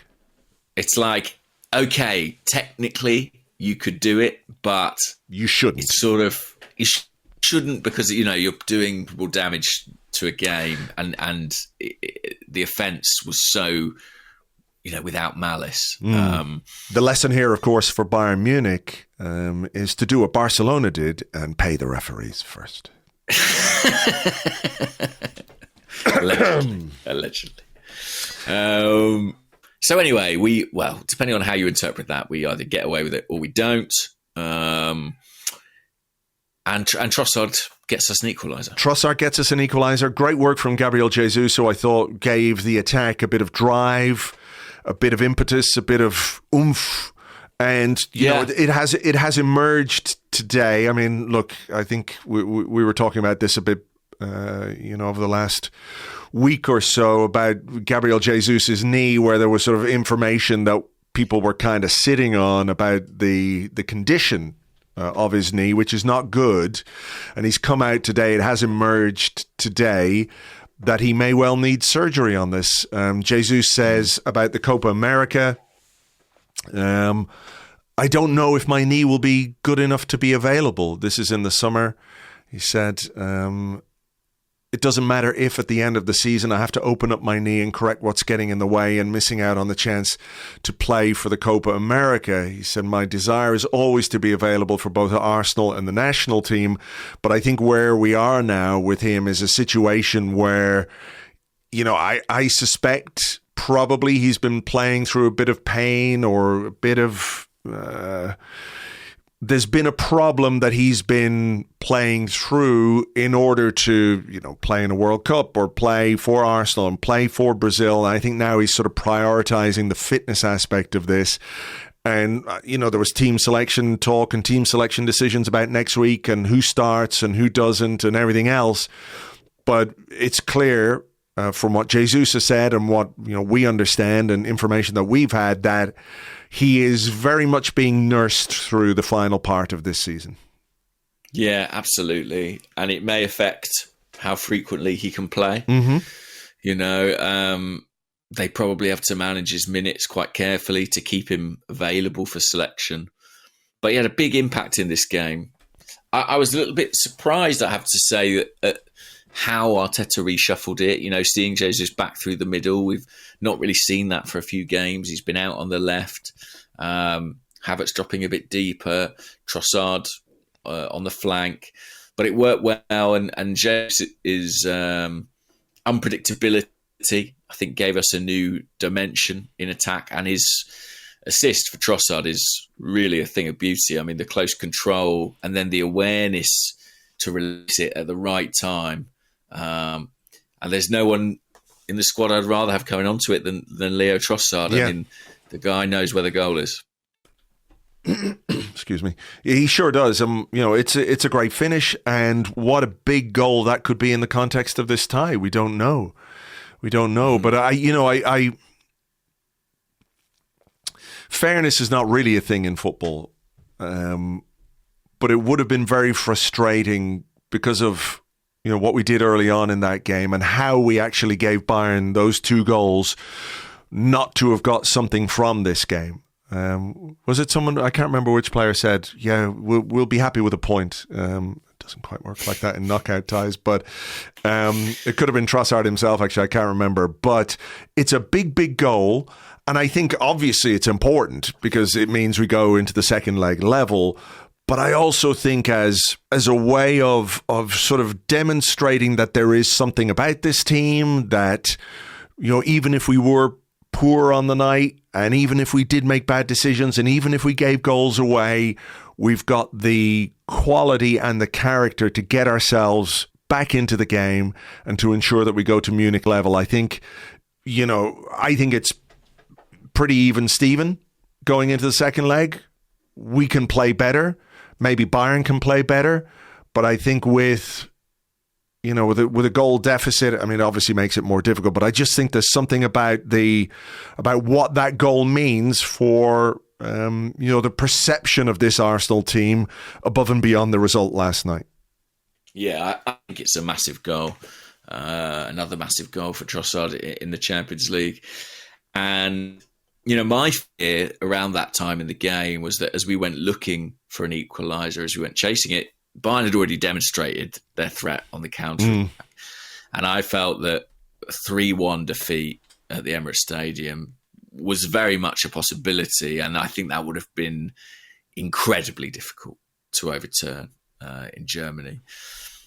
It's like, okay, technically you could do it, but you shouldn't. It's sort of shouldn't, because you're doing more damage to a game, and the offence was so without malice. The lesson here, of course, for Bayern Munich is to do what Barcelona did and pay the referees first. Allegedly. So anyway, depending on how you interpret that, we either get away with it or we don't. And Trossard gets us an equaliser. Trossard gets us an equaliser. Great work from Gabriel Jesus, who I thought gave the attack a bit of drive, a bit of impetus, a bit of oomph. And it has emerged today. I mean, look, I think we were talking about this a bit, over the last week or so about Gabriel Jesus's knee, where there was sort of information that people were kind of sitting on about the condition of his knee, which is not good. And he's come out today. It has emerged today that he may well need surgery on this. Jesus says about the Copa America, I don't know if my knee will be good enough to be available. This is in the summer. He said, it doesn't matter if at the end of the season I have to open up my knee and correct what's getting in the way and missing out on the chance to play for the Copa America. He said, my desire is always to be available for both Arsenal and the national team. But I think where we are now with him is a situation where, I suspect probably he's been playing through a bit of pain or a bit of... there's been a problem that he's been playing through in order to, play in a World Cup or play for Arsenal and play for Brazil. And I think now he's sort of prioritizing the fitness aspect of this. And, there was team selection talk and team selection decisions about next week and who starts and who doesn't and everything else. But it's clear from what Jesus has said and what, we understand and information that we've had, that he is very much being nursed through the final part of this season. Yeah, absolutely. And it may affect how frequently he can play. Mm-hmm. They probably have to manage his minutes quite carefully to keep him available for selection. But he had a big impact in this game. I was a little bit surprised, I have to say, that how Arteta reshuffled it, seeing Jesus back through the middle. We've not really seen that for a few games. He's been out on the left. Havertz dropping a bit deeper. Trossard on the flank. But it worked well. And Jesus' unpredictability, I think, gave us a new dimension in attack. And his assist for Trossard is really a thing of beauty. I mean, the close control and then the awareness to release it at the right time. And there's no one in the squad I'd rather have coming onto it than Leo Trossard. Yeah. I mean, the guy knows where the goal is. Excuse me. He sure does. It's a great finish, and what a big goal that could be in the context of this tie. We don't know. But I fairness is not really a thing in football. But it would have been very frustrating because of what we did early on in that game and how we actually gave Bayern those 2 goals not to have got something from this game. Was it someone, I can't remember which player said, we'll be happy with a point. It doesn't quite work like that in knockout ties, but it could have been Trossard himself, actually, I can't remember. But it's a big goal, and I think obviously it's important because it means we go into the second leg level. But I also think as a way of sort of demonstrating that there is something about this team that, even if we were poor on the night, and even if we did make bad decisions, and even if we gave goals away, we've got the quality and the character to get ourselves back into the game and to ensure that we go to Munich level. I think it's pretty even Steven going into the second leg. We can play better. Maybe Bayern can play better. But I think with a goal deficit, I mean, it obviously makes it more difficult. But I just think there's something about what that goal means for the perception of this Arsenal team above and beyond the result last night. Yeah, I think it's a massive goal. Another massive goal for Trossard in the Champions League. And my fear around that time in the game was that as we went looking for an equaliser, as we went chasing it, Bayern had already demonstrated their threat on the counter. And I felt that a 3-1 defeat at the Emirates Stadium was very much a possibility. And I think that would have been incredibly difficult to overturn in Germany.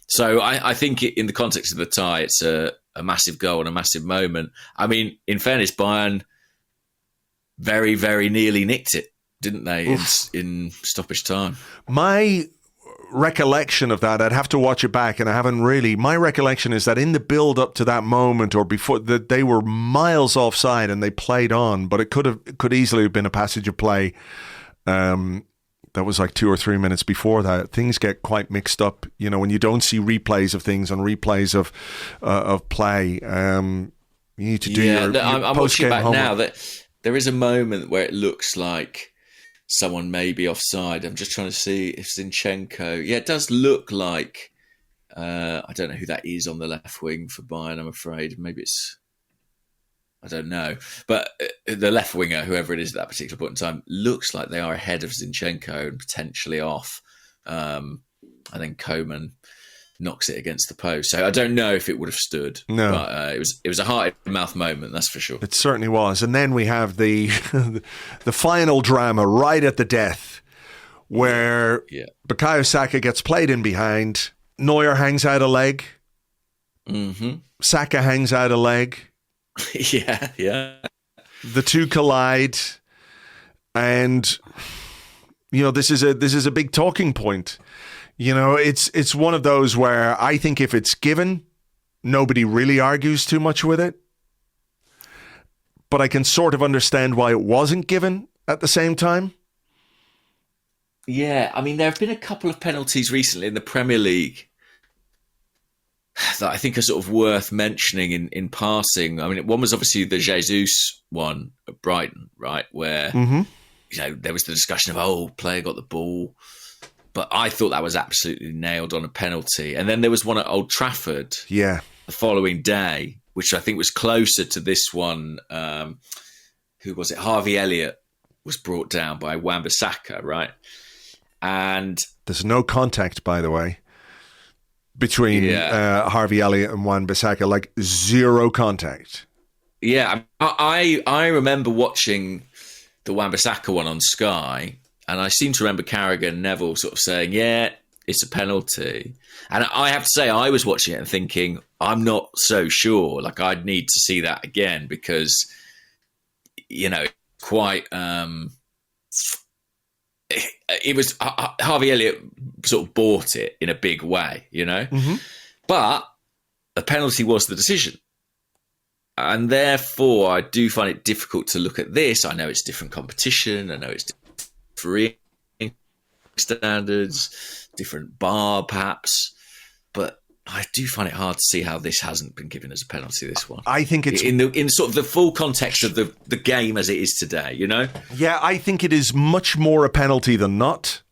So I think in the context of the tie, it's a massive goal and a massive moment. I mean, in fairness, Bayern very, very nearly nicked it, didn't they, in stoppage time? My recollection of that, I'd have to watch it back, and I haven't really. My recollection is that in the build up to that moment, or before, that they were miles offside and they played on, but it could easily have been a passage of play that was like 2 or 3 minutes before that. Things get quite mixed up, when you don't see replays of things and replays of play. You need to do your I'm watching back homework. now that there is a moment where it looks like someone may be offside. I'm just trying to see if Zinchenko. Yeah, it does look like. I don't know who that is on the left wing for Bayern, I'm afraid. Maybe it's. I don't know. But the left winger, whoever it is at that particular point in time, looks like they are ahead of Zinchenko and potentially off. And then Koeman knocks it against the post. So I don't know if it would have stood. No. But it was a heart-in-mouth moment, that's for sure. It certainly was. And then we have the the final drama right at the death where Bukayo Saka gets played in behind. Neuer hangs out a leg. Mm-hmm. Saka hangs out a leg. Yeah. The two collide. And, this is a big talking point. It's one of those where I think if it's given, nobody really argues too much with it. But I can sort of understand why it wasn't given at the same time. Yeah, I mean, there have been a couple of penalties recently in the Premier League that I think are sort of worth mentioning in passing. I mean, one was obviously the Jesus one at Brighton, right? Where, there was the discussion of, player got the ball. But I thought that was absolutely nailed on a penalty. And then there was one at Old Trafford the following day, which I think was closer to this one. Who was it? Harvey Elliott was brought down by Wan-Bissaka, right? And there's no contact, by the way, between Harvey Elliott and Wan-Bissaka, like zero contact. Yeah, I remember watching the Wan-Bissaka one on Sky, and I seem to remember Carragher and Neville sort of saying, it's a penalty. And I have to say, I was watching it and thinking, I'm not so sure. Like, I'd need to see that again because, quite... it was Harvey Elliott sort of bought it in a big way, you know? Mm-hmm. But the penalty was the decision. And therefore, I do find it difficult to look at this. I know it's different competition. I know it's different standards, different bar perhaps. But I do find it hard to see how this hasn't been given as a penalty, this one. I think it's... In sort of the full context of the game as it is today, you know? Yeah, I think it is much more a penalty than not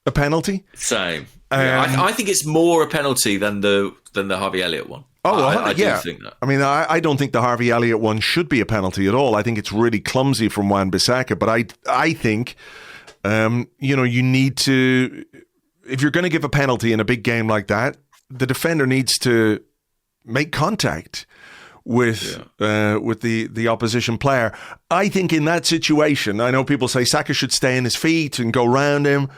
a penalty. Same. I think it's more a penalty than the Harvey Elliott one. Oh, I do yeah. think that. I mean, I don't think the Harvey Elliott one should be a penalty at all. I think it's really clumsy from Wan-Bissaka. But I think, you need to... If you're going to give a penalty in a big game like that, the defender needs to make contact with the opposition player. I think in that situation, I know people say Saka should stay on his feet and go round him.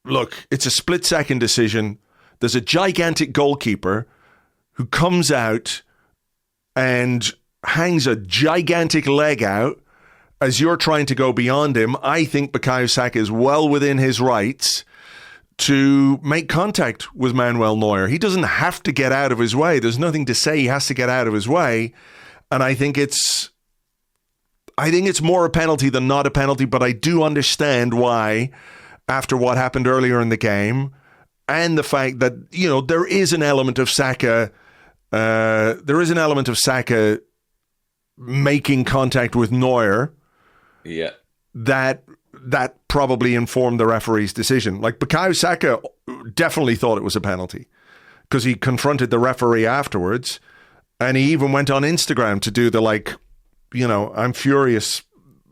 Look, it's a split-second decision. There's a gigantic goalkeeper who comes out and hangs a gigantic leg out as you're trying to go beyond him. I think Bukayo Saka is well within his rights to make contact with Manuel Neuer. He doesn't have to get out of his way. There's nothing to say he has to get out of his way. And I think it's more a penalty than not a penalty, but I do understand why, after what happened earlier in the game, and the fact that, there is an element of Saka making contact with Neuer. Yeah. That probably informed the referee's decision. Like, Bukayo Saka definitely thought it was a penalty because he confronted the referee afterwards, and he even went on Instagram to do the, I'm furious,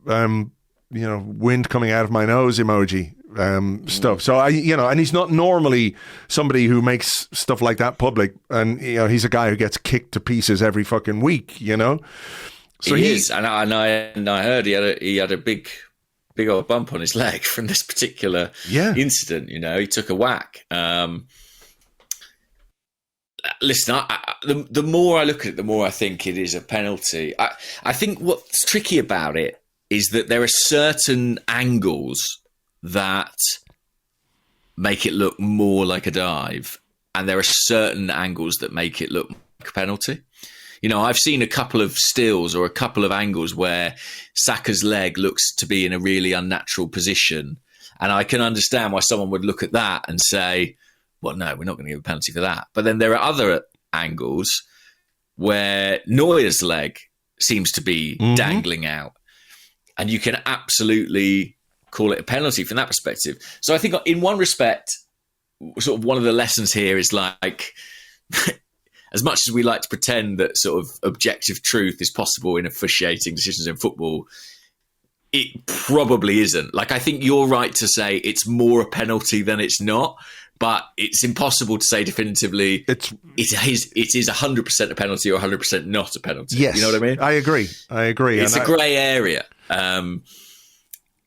wind coming out of my nose emoji stuff. So and he's not normally somebody who makes stuff like that public, and he's a guy who gets kicked to pieces every fucking week. So he is, and I heard he had a big old bump on his leg from this particular incident. He took a whack. Listen, the more I look at it, the more I think it is a penalty. I think what's tricky about it is that there are certain angles that make it look more like a dive, and there are certain angles that make it look like a penalty. I've seen a couple of stills or a couple of angles where Saka's leg looks to be in a really unnatural position, and I can understand why someone would look at that and say, well, no, we're not going to give a penalty for that. But then there are other angles where Neuer's leg seems to be dangling out, and you can absolutely call it a penalty from that perspective. So I think in one respect, sort of one of the lessons here is like, as much as we like to pretend that sort of objective truth is possible in officiating decisions in football, it probably isn't. Like, I think you're right to say it's more a penalty than it's not, but it's impossible to say definitively it is 100% a penalty or 100% not a penalty. Yes, you know what I mean? I agree. It's a grey area.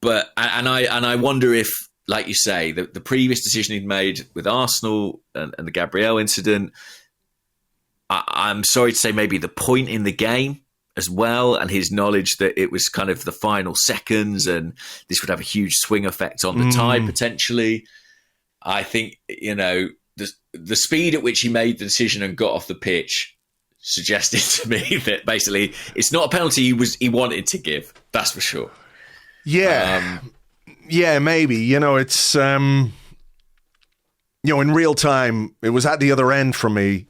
But I wonder if, like you say, the previous decision he'd made with Arsenal and the Gabriel incident, I'm sorry to say maybe the point in the game as well, and his knowledge that it was kind of the final seconds and this would have a huge swing effect on the tie potentially. I think, the speed at which he made the decision and got off the pitch suggested to me that basically it's not a penalty he wanted to give. That's for sure. Yeah. Maybe. It's, in real time, it was at the other end for me.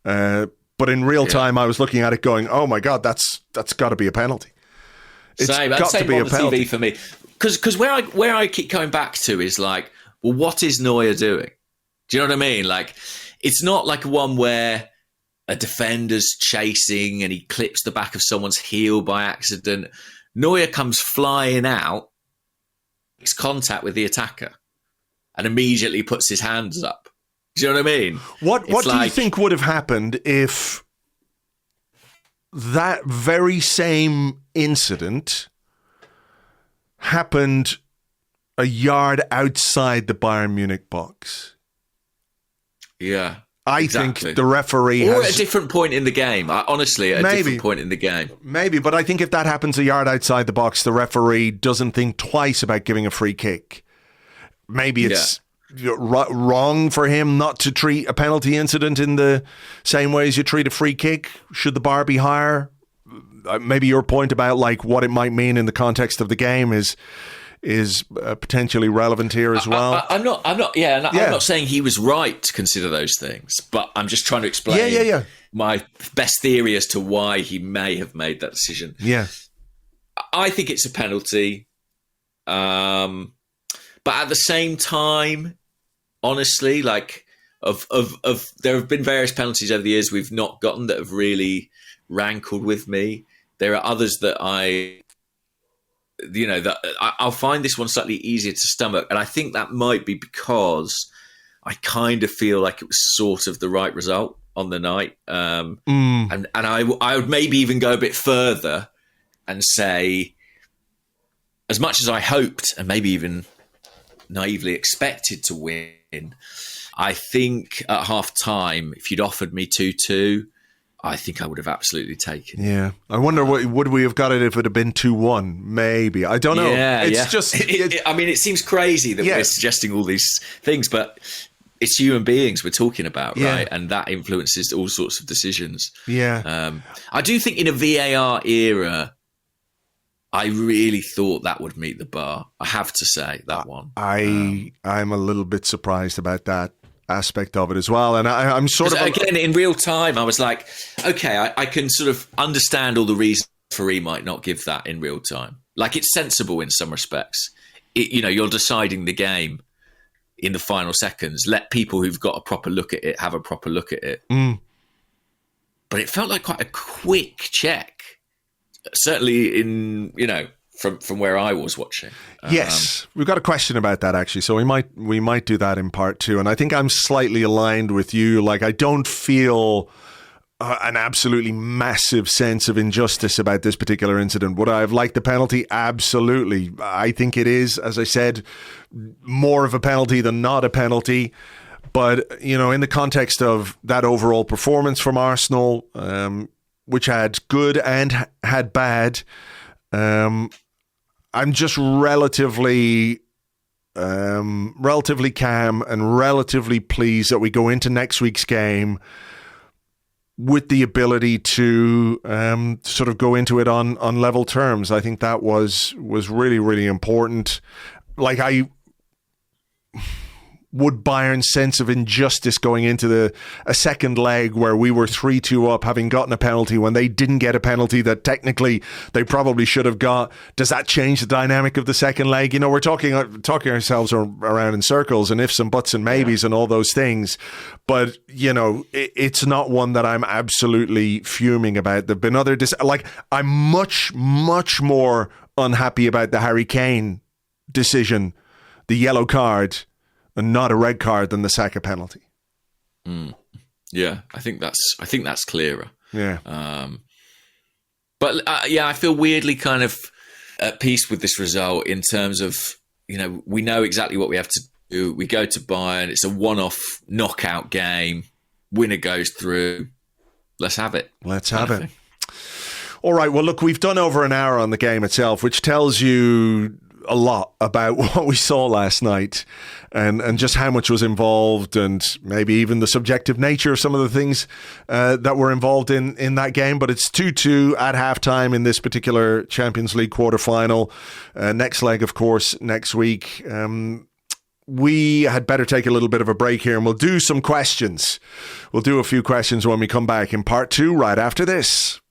But in real time, I was looking at it going, oh my God, that's got to be a penalty. It's got to be a penalty TV for me. Because where I keep going back to is like, well, what is Neuer doing? Do you know what I mean? Like, it's not like one where a defender's chasing and he clips the back of someone's heel by accident. Neuer comes flying out, makes contact with the attacker, and immediately puts his hands up. Do you know what I mean? What do you think would have happened if that very same incident happened a yard outside the Bayern Munich box? Yeah. I think the referee or at a different point in the game. Honestly, at a different point in the game. Maybe, but I think if that happens a yard outside the box, the referee doesn't think twice about giving a free kick. Maybe it's wrong for him not to treat a penalty incident in the same way as you treat a free kick? Should the bar be higher? Maybe your point about like what it might mean in the context of the game is potentially relevant here as well. I'm not saying he was right to consider those things, but I'm just trying to explain my best theory as to why he may have made that decision. Yeah. I think it's a penalty. But at the same time, honestly, like there have been various penalties over the years we've not gotten that have really rankled with me. There are others that I'll find this one slightly easier to stomach. And I think that might be because I kind of feel like it was sort of the right result on the night. And I would maybe even go a bit further and say, as much as I hoped and maybe even naively expected to win, I think at half time, if you'd offered me 2-2, I think I would have absolutely taken it. Yeah. I wonder, would we have got it if it had been 2-1? Maybe. I don't know. It seems crazy that we're suggesting all these things, but it's human beings we're talking about, right? And that influences all sorts of decisions. Yeah. I do think in a VAR era, I really thought that would meet the bar. I have to say that one. I'm a little bit surprised about that aspect of it as well. And I'm sort of... Again, in real time, I was like, okay, I can sort of understand all the reasons referee might not give that in real time. Like, it's sensible in some respects. You're deciding the game in the final seconds. Let people who've got a proper look at it have a proper look at it. But it felt like quite a quick check. Certainly from where I was watching. Yes, we've got a question about that actually, so we might do that in part 2. And I think I'm slightly aligned with you. Like, I don't feel an absolutely massive sense of injustice about this particular incident. Would I have liked the penalty? Absolutely. I think it is, as I said, more of a penalty than not a penalty. But in the context of that overall performance from Arsenal, which had good and had bad, I'm just relatively calm and relatively pleased that we go into next week's game with the ability to sort of go into it on level terms. I think that was really, really important. Like, would Bayern's sense of injustice going into a second leg where we were 3-2 up, having gotten a penalty when they didn't get a penalty that technically they probably should have got, does that change the dynamic of the second leg? We're talking ourselves around in circles and ifs and buts and maybes and all those things. But, it's not one that I'm absolutely fuming about. There've been other... I'm much, much more unhappy about the Harry Kane decision, the yellow card, and not a red card than the Saka penalty. Yeah, I think that's clearer. Yeah. I feel weirdly kind of at peace with this result in terms of, we know exactly what we have to do. We go to Bayern. It's a one-off knockout game. Winner goes through. Let's have it. Let's have it. All right. Well, look, we've done over an hour on the game itself, which tells you a lot about what we saw last night and just how much was involved, and maybe even the subjective nature of some of the things that were involved in that game. But it's 2-2 at halftime in this particular Champions League quarterfinal. Next leg, of course, next week. We had better take a little bit of a break here, and we'll do some questions. We'll do a few questions when we come back in part 2 right after this.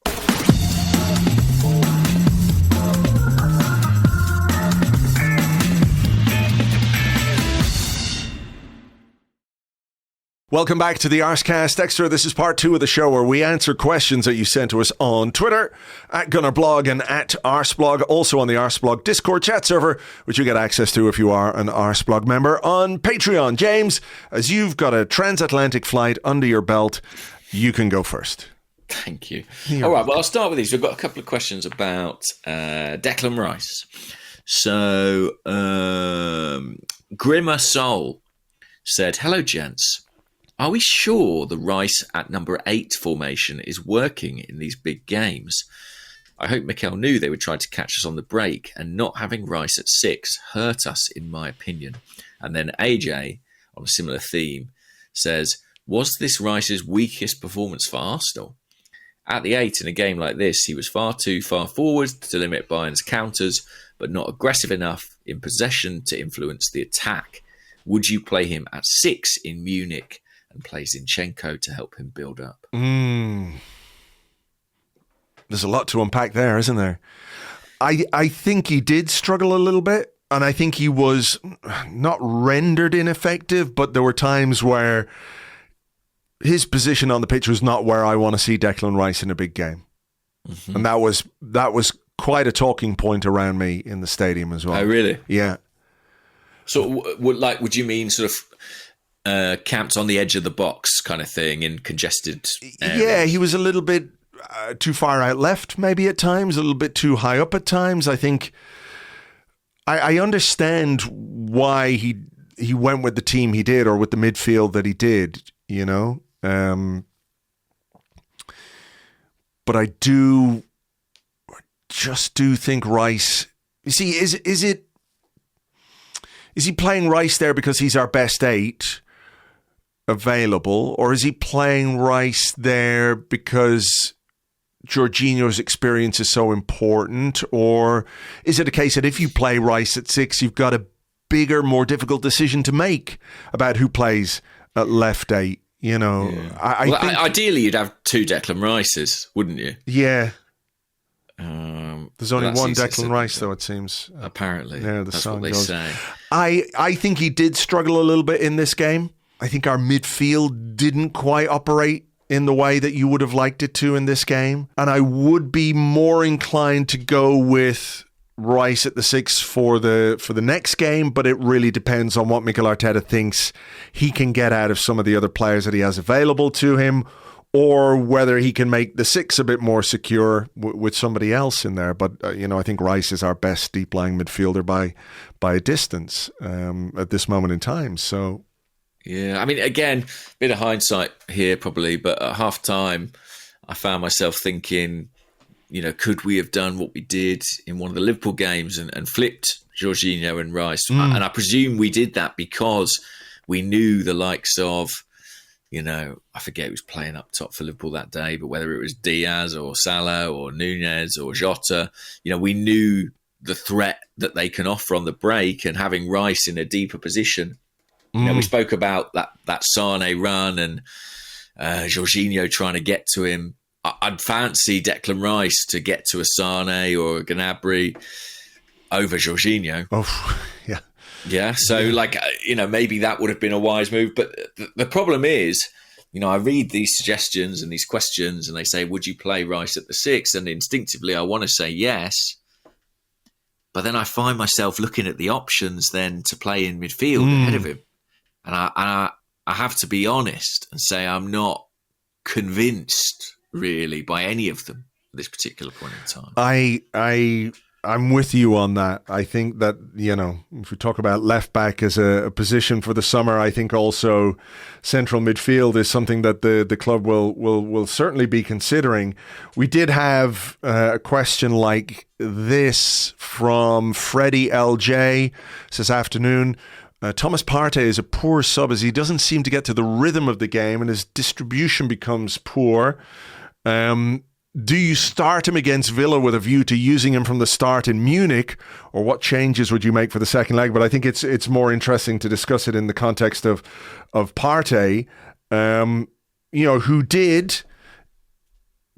Welcome back to the Arsecast Extra. This is part 2 of the show where we answer questions that you sent to us on Twitter, at GunnerBlog and at Arseblog, also on the Arseblog Discord chat server, which you get access to if you are an Arseblog member on Patreon. James, as you've got a transatlantic flight under your belt, you can go first. Thank you. All right, well, I'll start with these. We've got a couple of questions about Declan Rice. So, Grimmer Soul said, "Hello, gents. Are we sure the Rice at number 8 formation is working in these big games? I hope Mikel knew they would try to catch us on the break, and not having Rice at 6 hurt us, in my opinion." And then AJ on a similar theme, says, was this Rice's weakest performance for Arsenal? At the 8 in a game like this, he was far too far forward to limit Bayern's counters, but not aggressive enough in possession to influence the attack. Would you play him at 6 in Munich and play Zinchenko to help him build up? There's a lot to unpack there, isn't there? I think he did struggle a little bit, and I think he was not rendered ineffective, but there were times where his position on the pitch was not where I want to see Declan Rice in a big game. Mm-hmm. And that was quite a talking point around me in the stadium as well. Oh, really? Yeah. So, would you mean sort of camped on the edge of the box kind of thing in congested areas? Yeah, he was a little bit too far out left, maybe at times, a little bit too high up at times. I think I understand why he went with the team he did, or with the midfield that he did, you know. But I just do think Rice. You see, is he playing Rice there because he's our best 8 available, or is he playing Rice there because Jorginho's experience is so important, or is it a case that if you play Rice at 6, you've got a bigger, more difficult decision to make about who plays at left 8? You know, yeah. I think ideally you'd have 2 Declan Rices, wouldn't you? Yeah. There's only one Declan Rice, though, it seems. Apparently. Yeah, that's what they say. I think he did struggle a little bit in this game. I think our midfield didn't quite operate in the way that you would have liked it to in this game. And I would be more inclined to go with Rice at the 6 for the next game, but it really depends on what Mikel Arteta thinks he can get out of some of the other players that he has available to him, or whether he can make the 6 a bit more secure with somebody else in there. But I think Rice is our best deep-lying midfielder by a distance at this moment in time. So yeah, I mean, again, bit of hindsight here probably, but at half time I found myself thinking, could we have done what we did in one of the Liverpool games and flipped Jorginho and Rice? And I presume we did that because we knew the likes of, I forget who was playing up top for Liverpool that day, but whether it was Diaz or Salah or Nunez or Jota, we knew the threat that they can offer on the break, and having Rice in a deeper position. We spoke about that Sane run and Jorginho trying to get to him. I'd fancy Declan Rice to get to a Sane or a Gnabry over Jorginho. Oh, yeah. Yeah, so maybe that would have been a wise move. But the problem is, I read these suggestions and these questions and they say, would you play Rice at the 6? And instinctively I want to say yes. But then I find myself looking at the options then to play in midfield ahead of him. And I have to be honest and say I'm not convinced really by any of them at this particular point in time. I'm with you on that. I think that, if we talk about left back as a position for the summer, I think also central midfield is something that the club will certainly be considering. We did have a question like this from Freddie LJ this afternoon. Thomas Partey is a poor sub as he doesn't seem to get to the rhythm of the game and his distribution becomes poor. Do you start him against Villa with a view to using him from the start in Munich, or what changes would you make for the second leg? But I think it's more interesting to discuss it in the context of Partey, who did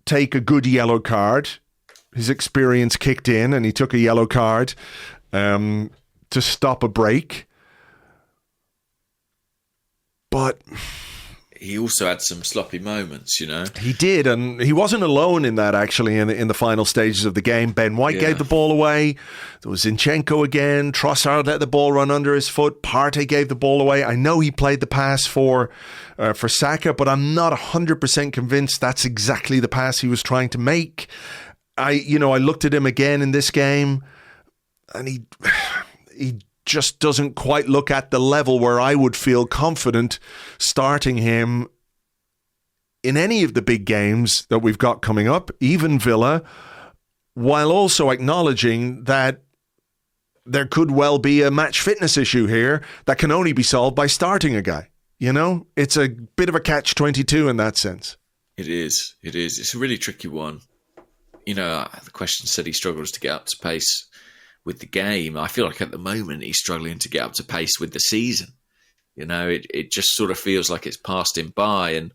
take a good yellow card. His experience kicked in and he took a yellow card to stop a break. But he also had some sloppy moments, He did, and he wasn't alone in that, actually, in the final stages of the game. Ben White gave the ball away. There was Zinchenko again. Trossard let the ball run under his foot. Partey gave the ball away. I know he played the pass for Saka, but I'm not 100% convinced that's exactly the pass he was trying to make. I looked at him again in this game, and he just doesn't quite look at the level where I would feel confident starting him in any of the big games that we've got coming up, even Villa, while also acknowledging that there could well be a match fitness issue here that can only be solved by starting a guy. You know, it's a bit of a catch-22 in that sense. It is. It's a really tricky one. You know, the question said he struggles to get up to pace with the game. I feel like at the moment he's struggling to get up to pace with the season. You know, it just sort of feels like it's passed him by, and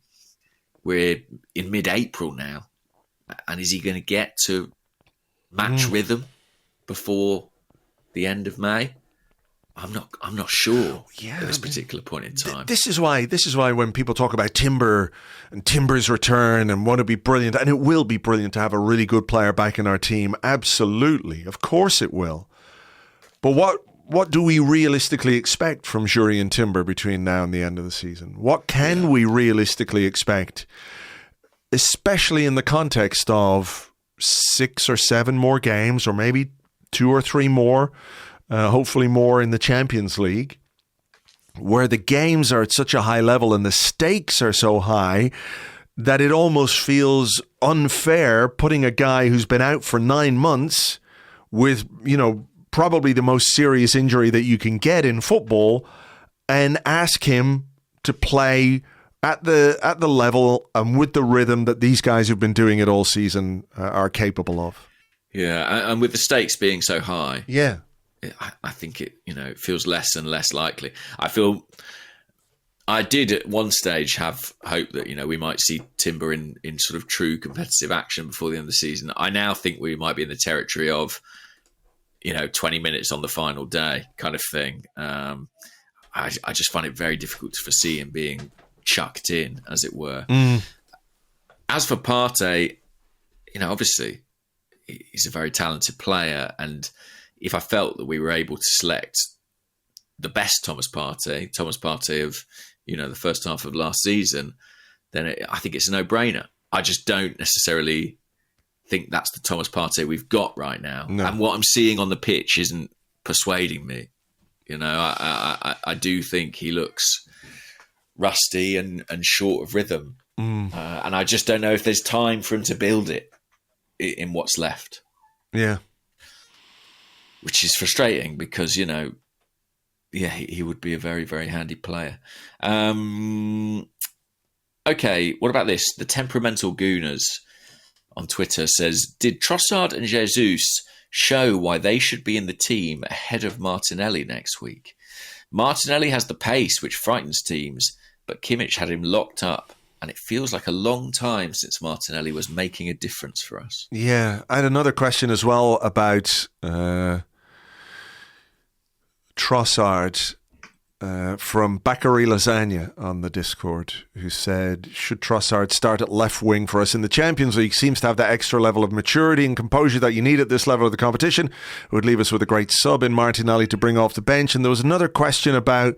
we're in mid-April now. And is he going to get to match rhythm before the end of May? I'm not sure at this particular point in time. This is why when people talk about Timber and Timber's return and want to be brilliant, and it will be brilliant to have a really good player back in our team. Absolutely. Of course it will. But what do we realistically expect from Jury and Timber between now and the end of the season? What can we realistically expect, especially in the context of 6 or 7 more games, or maybe 2 or 3 more, hopefully more in the Champions League, where the games are at such a high level and the stakes are so high that it almost feels unfair putting a guy who's been out for 9 months with, you know, probably the most serious injury that you can get in football, and ask him to play at the level and with the rhythm that these guys who've been doing it all season are capable of. Yeah, and with the stakes being so high, yeah, I think it feels less and less likely. I did at one stage have hope that we might see Timber in sort of true competitive action before the end of the season. I now think we might be in the territory of 20 minutes on the final day kind of thing. I just find it very difficult to foresee him being chucked in, as it were. As for Partey, obviously he's a very talented player, and if I felt that we were able to select the best Thomas Partey of the first half of last season, then I think it's a no-brainer. I just don't necessarily think that's the Thomas Partey we've got right now. No. And what I'm seeing on the pitch isn't persuading me. I do think he looks rusty and short of rhythm. And I just don't know if there's time for him to build it in what's left. Yeah. Which is frustrating because, he would be a very, very handy player. Okay, what about this? The Temperamental Gooners on Twitter says, did Trossard and Jesus show why they should be in the team ahead of Martinelli next week? Martinelli has the pace, which frightens teams, but Kimmich had him locked up, and it feels like a long time since Martinelli was making a difference for us. Yeah, I had another question as well about Trossard from Bakary Lasagna on the Discord, who said, should Trossard start at left wing for us in the Champions League? Seems to have that extra level of maturity and composure that you need at this level of the competition. It would leave us with a great sub in Martinelli to bring off the bench. And there was another question about,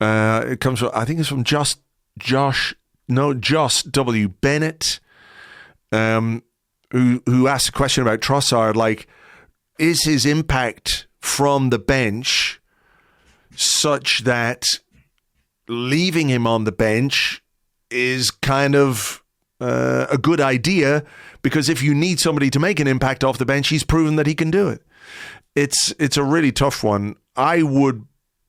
it comes from, I think it's from Joss W. Bennett, who asked a question about Trossard, like, is his impact from the bench such that leaving him on the bench is kind of a good idea, because if you need somebody to make an impact off the bench, he's proven that he can do it. It's a really tough one. I would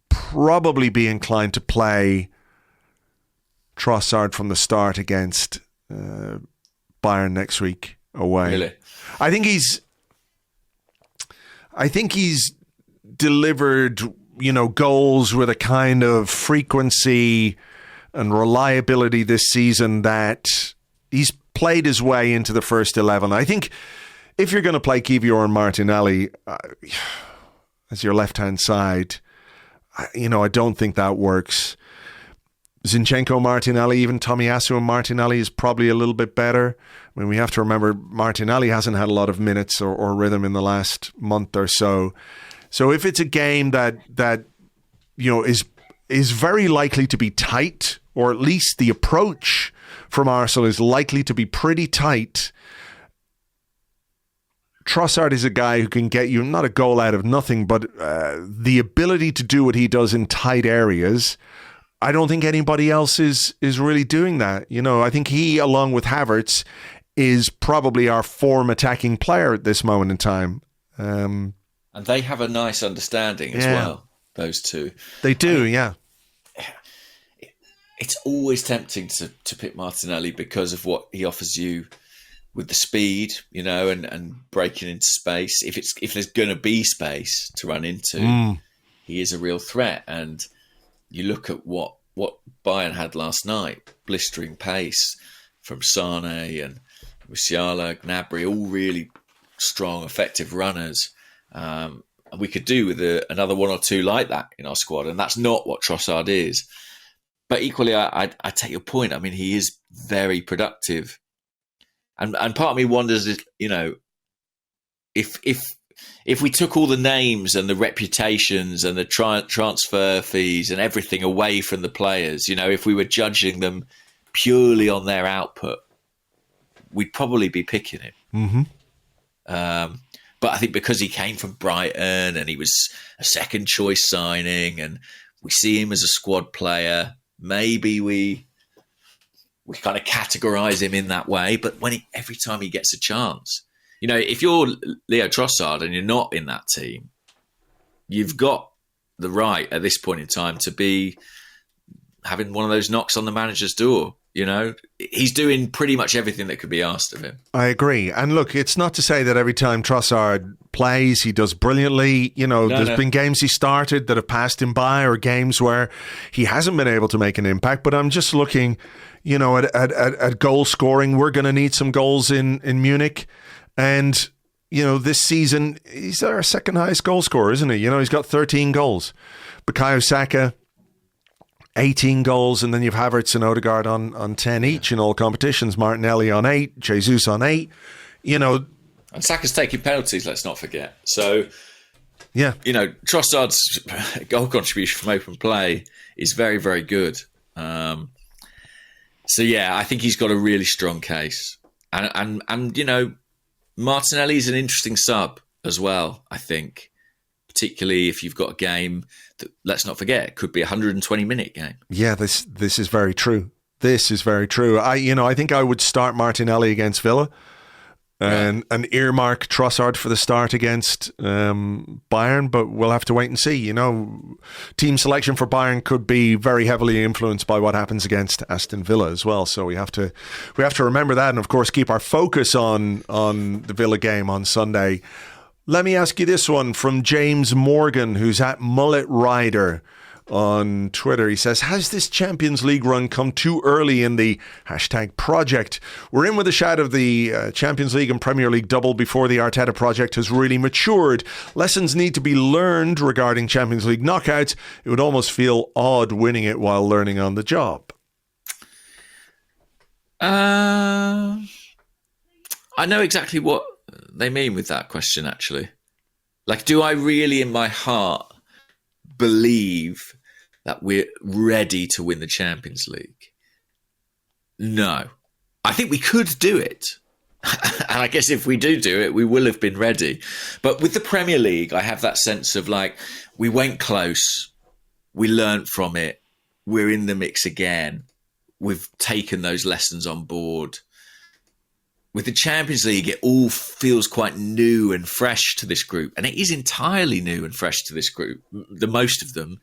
probably be inclined to play Trossard from the start against Bayern next week away. Really? I think he's delivered goals with a kind of frequency and reliability this season that he's played his way into the first 11. I think if you're going to play Kiwior and Martinelli as your left-hand side, I don't think that works. Zinchenko, Martinelli, even Tomiyasu and Martinelli is probably a little bit better. I mean, we have to remember Martinelli hasn't had a lot of minutes or rhythm in the last month or so. So if it's a game that is very likely to be tight, or at least the approach from Arsenal is likely to be pretty tight, Trossard is a guy who can get you not a goal out of nothing, but the ability to do what he does in tight areas. I don't think anybody else is really doing that. I think he, along with Havertz, is probably our form attacking player at this moment in time. And they have a nice understanding as well, those two. They do, yeah. It's always tempting to pick Martinelli because of what he offers you with the speed, and breaking into space. If there's going to be space to run into, he is a real threat. And you look at what Bayern had last night, blistering pace from Sane and Musiala, Gnabry, all really strong, effective runners. And we could do with another one or two like that in our squad, and that's not what Trossard is. But equally, I take your point. I mean, he is very productive, and part of me wonders, if we took all the names and the reputations and the transfer fees and everything away from the players, if we were judging them purely on their output, we'd probably be picking him. Mm-hmm. But I think because he came from Brighton and he was a second choice signing, and we see him as a squad player, maybe we kind of categorise him in that way. But every time he gets a chance, if you're Leo Trossard and you're not in that team, you've got the right at this point in time to be having one of those knocks on the manager's door. He's doing pretty much everything that could be asked of him. I agree. And look, it's not to say that every time Trossard plays, he does brilliantly. There's been games he started that have passed him by, or games where he hasn't been able to make an impact. But I'm just looking, at goal scoring. We're going to need some goals in Munich. And, this season, he's our second highest goal scorer, isn't he? He's got 13 goals. Bukayo Saka, 18 goals, and then you've Havertz and Odegaard on 10 each in all competitions. Martinelli on 8, Jesus on 8. And Saka's taking penalties, let's not forget. So, yeah, Trossard's goal contribution from open play is very, very good. I think he's got a really strong case. And Martinelli's an interesting sub as well, I think. Particularly if you've got a game that, let's not forget, it could be a 120-minute game. Yeah, this is very true. This is very true. I think I would start Martinelli against Villa and earmark Trossard for the start against Bayern, but we'll have to wait and see. Team selection for Bayern could be very heavily influenced by what happens against Aston Villa as well. So we have to remember that, and of course keep our focus on the Villa game on Sunday. Let me ask you this one from James Morgan, who's at Mullet Rider on Twitter. He says, has this Champions League run come too early in the #project? We're in with a shot of the Champions League and Premier League double before the Arteta project has really matured. Lessons need to be learned regarding Champions League knockouts. It would almost feel odd winning it while learning on the job. I know exactly what they mean with that question, actually. Like, do I really in my heart believe that we're ready to win the Champions League? No. I think we could do it. And I guess if we do it, we will have been ready. But with the Premier League, I have that sense of like, we went close, we learnt from it, we're in the mix again, we've taken those lessons on board. With the Champions League, it all feels quite new and fresh to this group. And it is entirely new and fresh to this group. The most of them,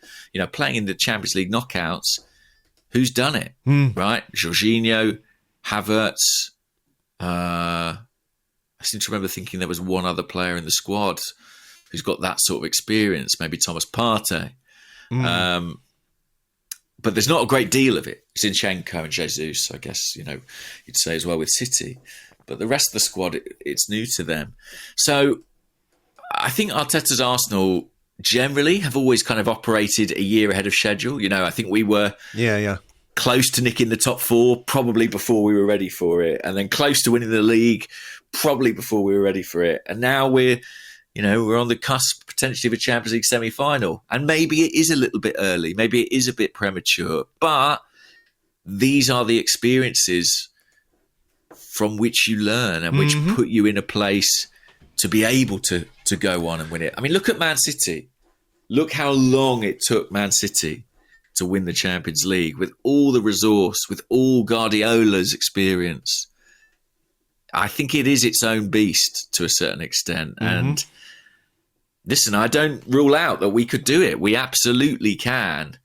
playing in the Champions League knockouts, who's done it, right? Jorginho, Havertz. I seem to remember thinking there was one other player in the squad who's got that sort of experience, maybe Thomas Partey. But there's not a great deal of it. Zinchenko and Jesus, I guess, you'd say as well with City. But the rest of the squad, it's new to them. So I think Arteta's Arsenal generally have always kind of operated a year ahead of schedule. I think we were close to nicking the top 4, probably before we were ready for it. And then close to winning the league, probably before we were ready for it. And now we're on the cusp potentially of a Champions League semi-final. And maybe it is a little bit early. Maybe it is a bit premature. But these are the experiences from which you learn and which put you in a place to be able to go on and win it. I mean, look at Man City. Look how long it took Man City to win the Champions League with all the resource, with all Guardiola's experience. I think it is its own beast to a certain extent. And listen, I don't rule out that we could do it. We absolutely can.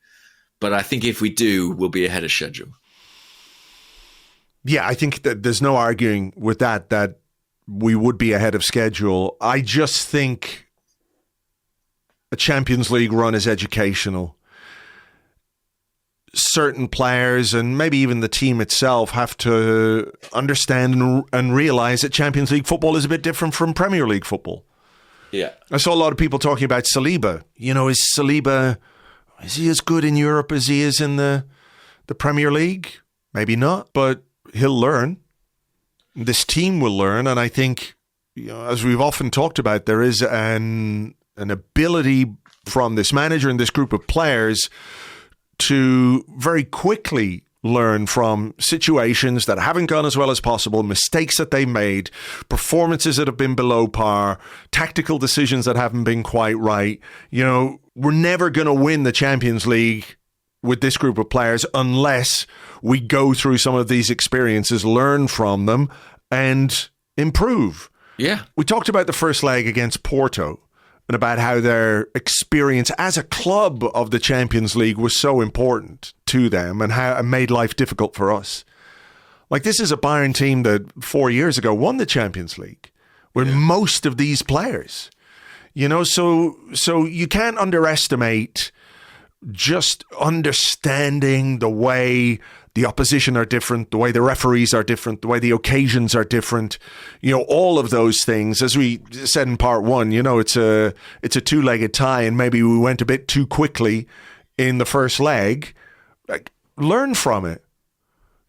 But I think if we do, we'll be ahead of schedule. Yeah, I think that there's no arguing with that we would be ahead of schedule. I just think a Champions League run is educational. Certain players and maybe even the team itself have to understand and realize that Champions League football is a bit different from Premier League football. Yeah. I saw a lot of people talking about Saliba. Is Saliba, is he as good in Europe as he is in the Premier League? Maybe not, but he'll learn. This team will learn. And I think, as we've often talked about, there is an ability from this manager and this group of players to very quickly learn from situations that haven't gone as well as possible, mistakes that they made, performances that have been below par, tactical decisions that haven't been quite right. We're never going to win the Champions League with this group of players unless we go through some of these experiences, learn from them, and improve. Yeah. We talked about the first leg against Porto and about how their experience as a club of the Champions League was so important to them and how it made life difficult for us. Like, this is a Bayern team that 4 years ago won the Champions League with most of these players. So you can't underestimate just understanding the way the opposition are different, the way the referees are different, the way the occasions are different, all of those things. As we said in part one, it's a two-legged tie, and maybe we went a bit too quickly in the first leg. Learn from it.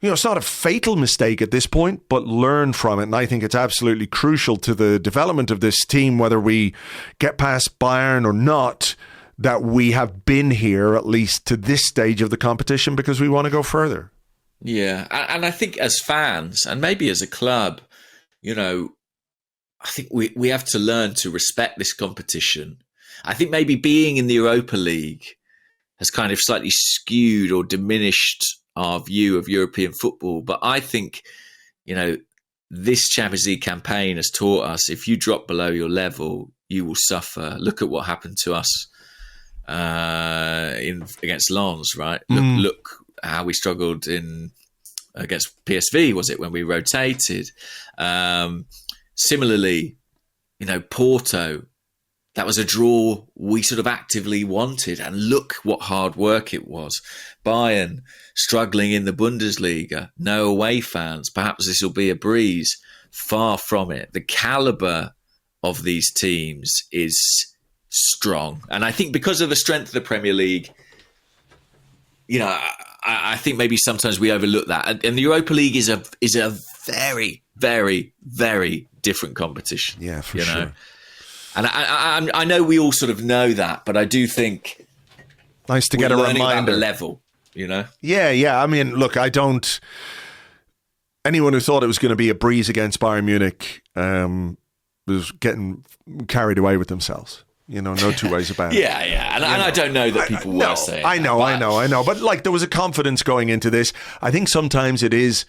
It's not a fatal mistake at this point, but learn from it. And I think it's absolutely crucial to the development of this team, whether we get past Bayern or not, that we have been here at least to this stage of the competition because we want to go further. Yeah, and I think as fans and maybe as a club, I think we have to learn to respect this competition. I think maybe being in the Europa League has kind of slightly skewed or diminished our view of European football. But I think, this Champions League campaign has taught us if you drop below your level, you will suffer. Look at what happened to us against Lens, right? Look how we struggled against PSV, was it, when we rotated? Similarly, Porto, that was a draw we sort of actively wanted, and look what hard work it was. Bayern struggling in the Bundesliga, no away fans. Perhaps this will be a breeze. Far from it. The caliber of these teams is strong. And I think because of the strength of the Premier League, I think maybe sometimes we overlook that. And the Europa League is a very, very, very different competition. Yeah, for sure. And I know we all sort of know that, but I do think nice to get a reminder. About the level, Yeah. I mean, look, anyone who thought it was going to be a breeze against Bayern Munich was getting carried away with themselves. No two ways about it. Yeah. And I don't know that people were saying I know. But there was a confidence going into this. I think sometimes it is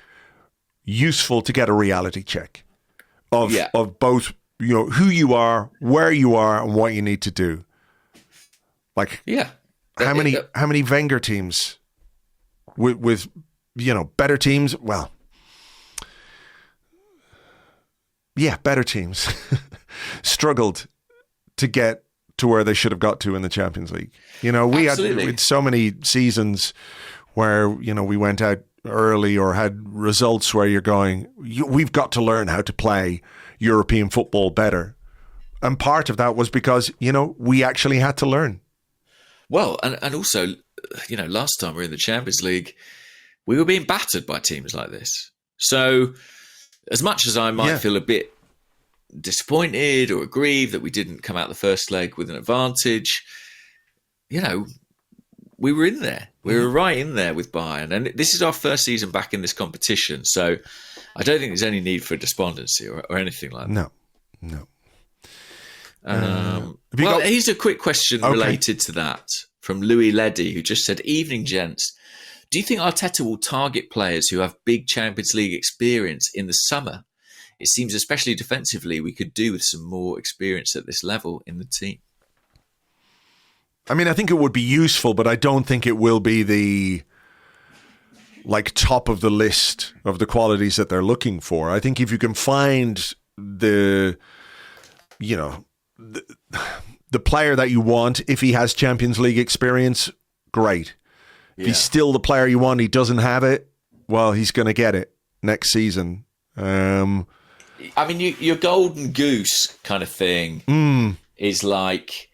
useful to get a reality check of both, who you are, where you are, and what you need to do. How many Wenger teams with better teams? Well, better teams struggled to get to where they should have got to in the Champions League. We had so many seasons where, we went out early or had results where you're going, we've got to learn how to play European football better. And part of that was because, we actually had to learn. Well, and also, last time we were in the Champions League, we were being battered by teams like this. So as much as I might feel a bit disappointed or aggrieved that we didn't come out the first leg with an advantage, we were in there. We were right in there with Bayern. And this is our first season back in this competition. So I don't think there's any need for despondency or anything like that. No. Here's a quick question related to that from Louis Leddy, who just said, "Evening, gents. Do you think Arteta will target players who have big Champions League experience in the summer? It seems, especially defensively, we could do with some more experience at this level in the team." I mean, I think it would be useful, but I don't think it will be the top of the list of the qualities that they're looking for. I think if you can find the player that you want, if he has Champions League experience, great. If he's still the player you want, he doesn't have it, well, he's going to get it next season. I mean, your golden goose kind of thing is like,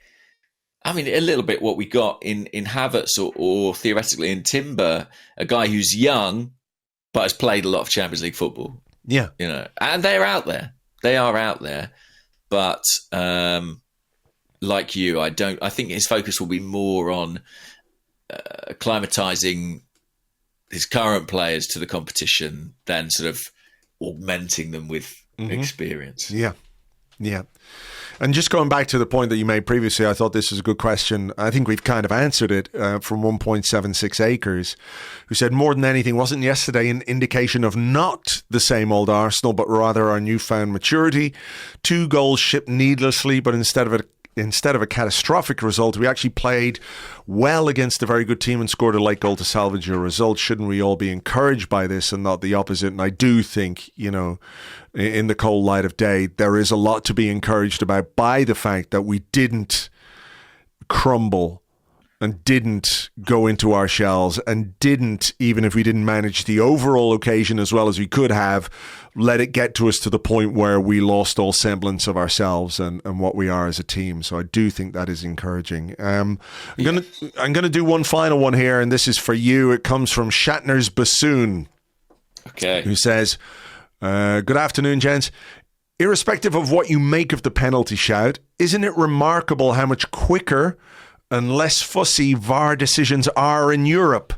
I mean, a little bit what we got in Havertz or theoretically in Timber, a guy who's young but has played a lot of Champions League football. Yeah. And they're out there. They are out there. But like you, I think his focus will be more on acclimatizing his current players to the competition than sort of augmenting them with experience. Yeah. And just going back to the point that you made previously, I thought this was a good question. I think we've kind of answered it from 1.76 acres, who said, more than anything, wasn't yesterday an indication of not the same old Arsenal, but rather our newfound maturity? 2 goals shipped needlessly, but instead of a catastrophic result, we actually played well against a very good team and scored a late goal to salvage a result. Shouldn't we all be encouraged by this and not the opposite? And I do think, in the cold light of day, there is a lot to be encouraged about by the fact that we didn't crumble and didn't go into our shells and didn't, even if we didn't manage the overall occasion as well as we could have, let it get to us to the point where we lost all semblance of ourselves and what we are as a team. So I do think that is encouraging. I'm gonna do one final one here, and this is for you. It comes from Shatner's Bassoon, who says, good afternoon, gents. Irrespective of what you make of the penalty shout, isn't it remarkable how much quicker and less fussy VAR decisions are in Europe?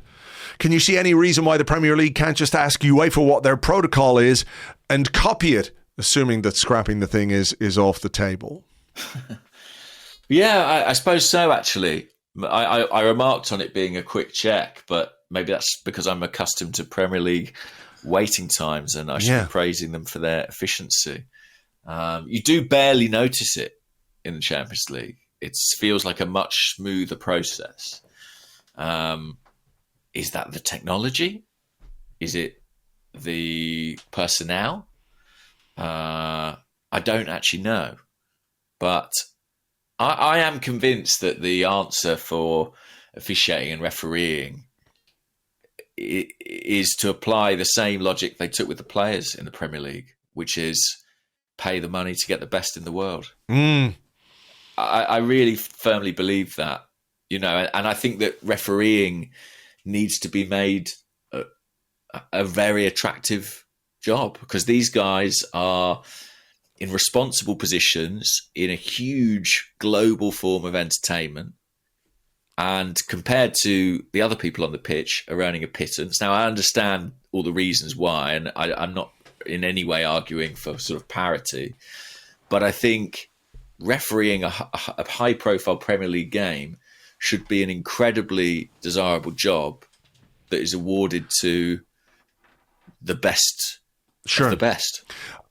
Can you see any reason why the Premier League can't just ask UEFA what their protocol is and copy it, assuming that scrapping the thing is off the table? Yeah, I suppose so, actually. I remarked on it being a quick check, but maybe that's because I'm accustomed to Premier League waiting times and I should be praising them for their efficiency. You do barely notice it in the Champions League. It feels like a much smoother process. Is that the technology? Is it the personnel? I don't actually know. But I am convinced that the answer for officiating and refereeing is to apply the same logic they took with the players in the Premier League, which is pay the money to get the best in the world. I really firmly believe that, and I think that refereeing needs to be made a very attractive job, because these guys are in responsible positions in a huge global form of entertainment. And compared to the other people on the pitch are earning a pittance. Now, I understand all the reasons why, and I'm not in any way arguing for sort of parity. But I think refereeing a high-profile Premier League game should be an incredibly desirable job that is awarded to the best of the best.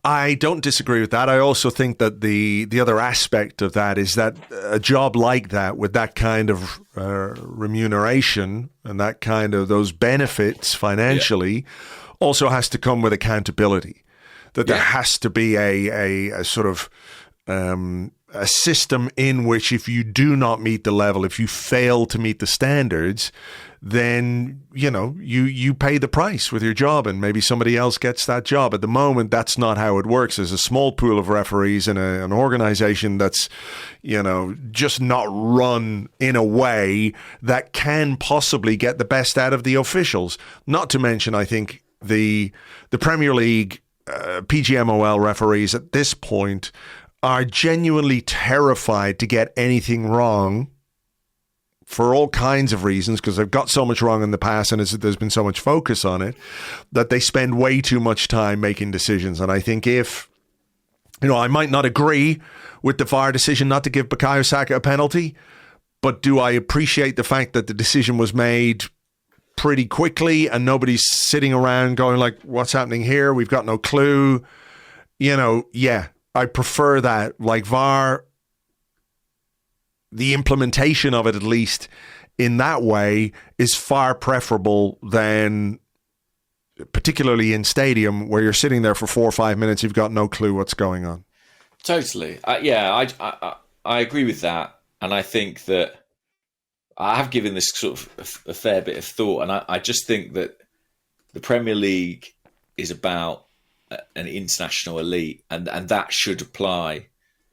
I don't disagree with that. I also think that the other aspect of that is that a job like that, with that kind of remuneration and that kind of those benefits financially, also has to come with accountability. That there has to be a sort of a system in which if you do not meet the level, if you fail to meet the standards, then, you pay the price with your job and maybe somebody else gets that job. At the moment, that's not how it works. There's a small pool of referees in an organization that's, just not run in a way that can possibly get the best out of the officials. Not to mention, I think, the Premier League PGMOL referees at this point are genuinely terrified to get anything wrong for all kinds of reasons, because they've got so much wrong in the past and there's been so much focus on it that they spend way too much time making decisions. And I think if, I might not agree with the VAR decision not to give Bukayo Saka a penalty, but do I appreciate the fact that the decision was made pretty quickly and nobody's sitting around going like, what's happening here? We've got no clue. I prefer that. Like VAR, the implementation of it, at least in that way, is far preferable than, particularly in stadium, where you're sitting there for 4 or 5 minutes, you've got no clue what's going on. Totally. I agree with that. And I think that I have given this sort of a fair bit of thought. And I just think that the Premier League is about an international elite, and that should apply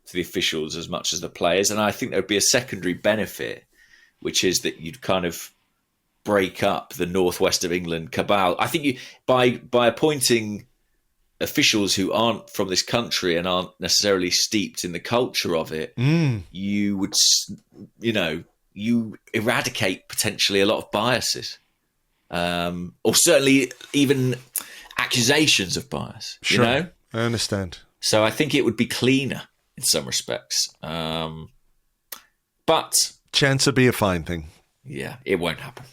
to the officials as much as the players. And I think there would be a secondary benefit, which is that you'd kind of break up the northwest of England cabal. I think by appointing officials who aren't from this country and aren't necessarily steeped in the culture of it, you would, you eradicate potentially a lot of biases, or certainly even accusations of bias. Sure, you know? I understand. So I think it would be cleaner in some respects, but chance would be a fine thing. Yeah, it won't happen.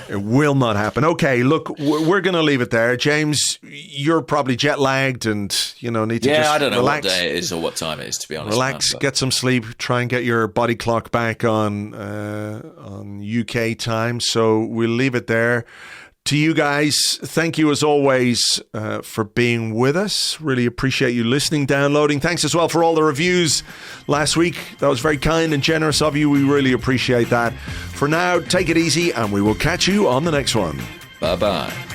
It will not happen. Okay, look, we're going to leave it there. James, you're probably jet lagged and, need to just relax. I don't know what day it is or what time it is, to be honest. Relax, get some sleep, try and get your body clock back on UK time. So we'll leave it there. To you guys, thank you as always for being with us. Really appreciate you listening, downloading. Thanks as well for all the reviews last week. That was very kind and generous of you. We really appreciate that. For now, take it easy and we will catch you on the next one. Bye-bye.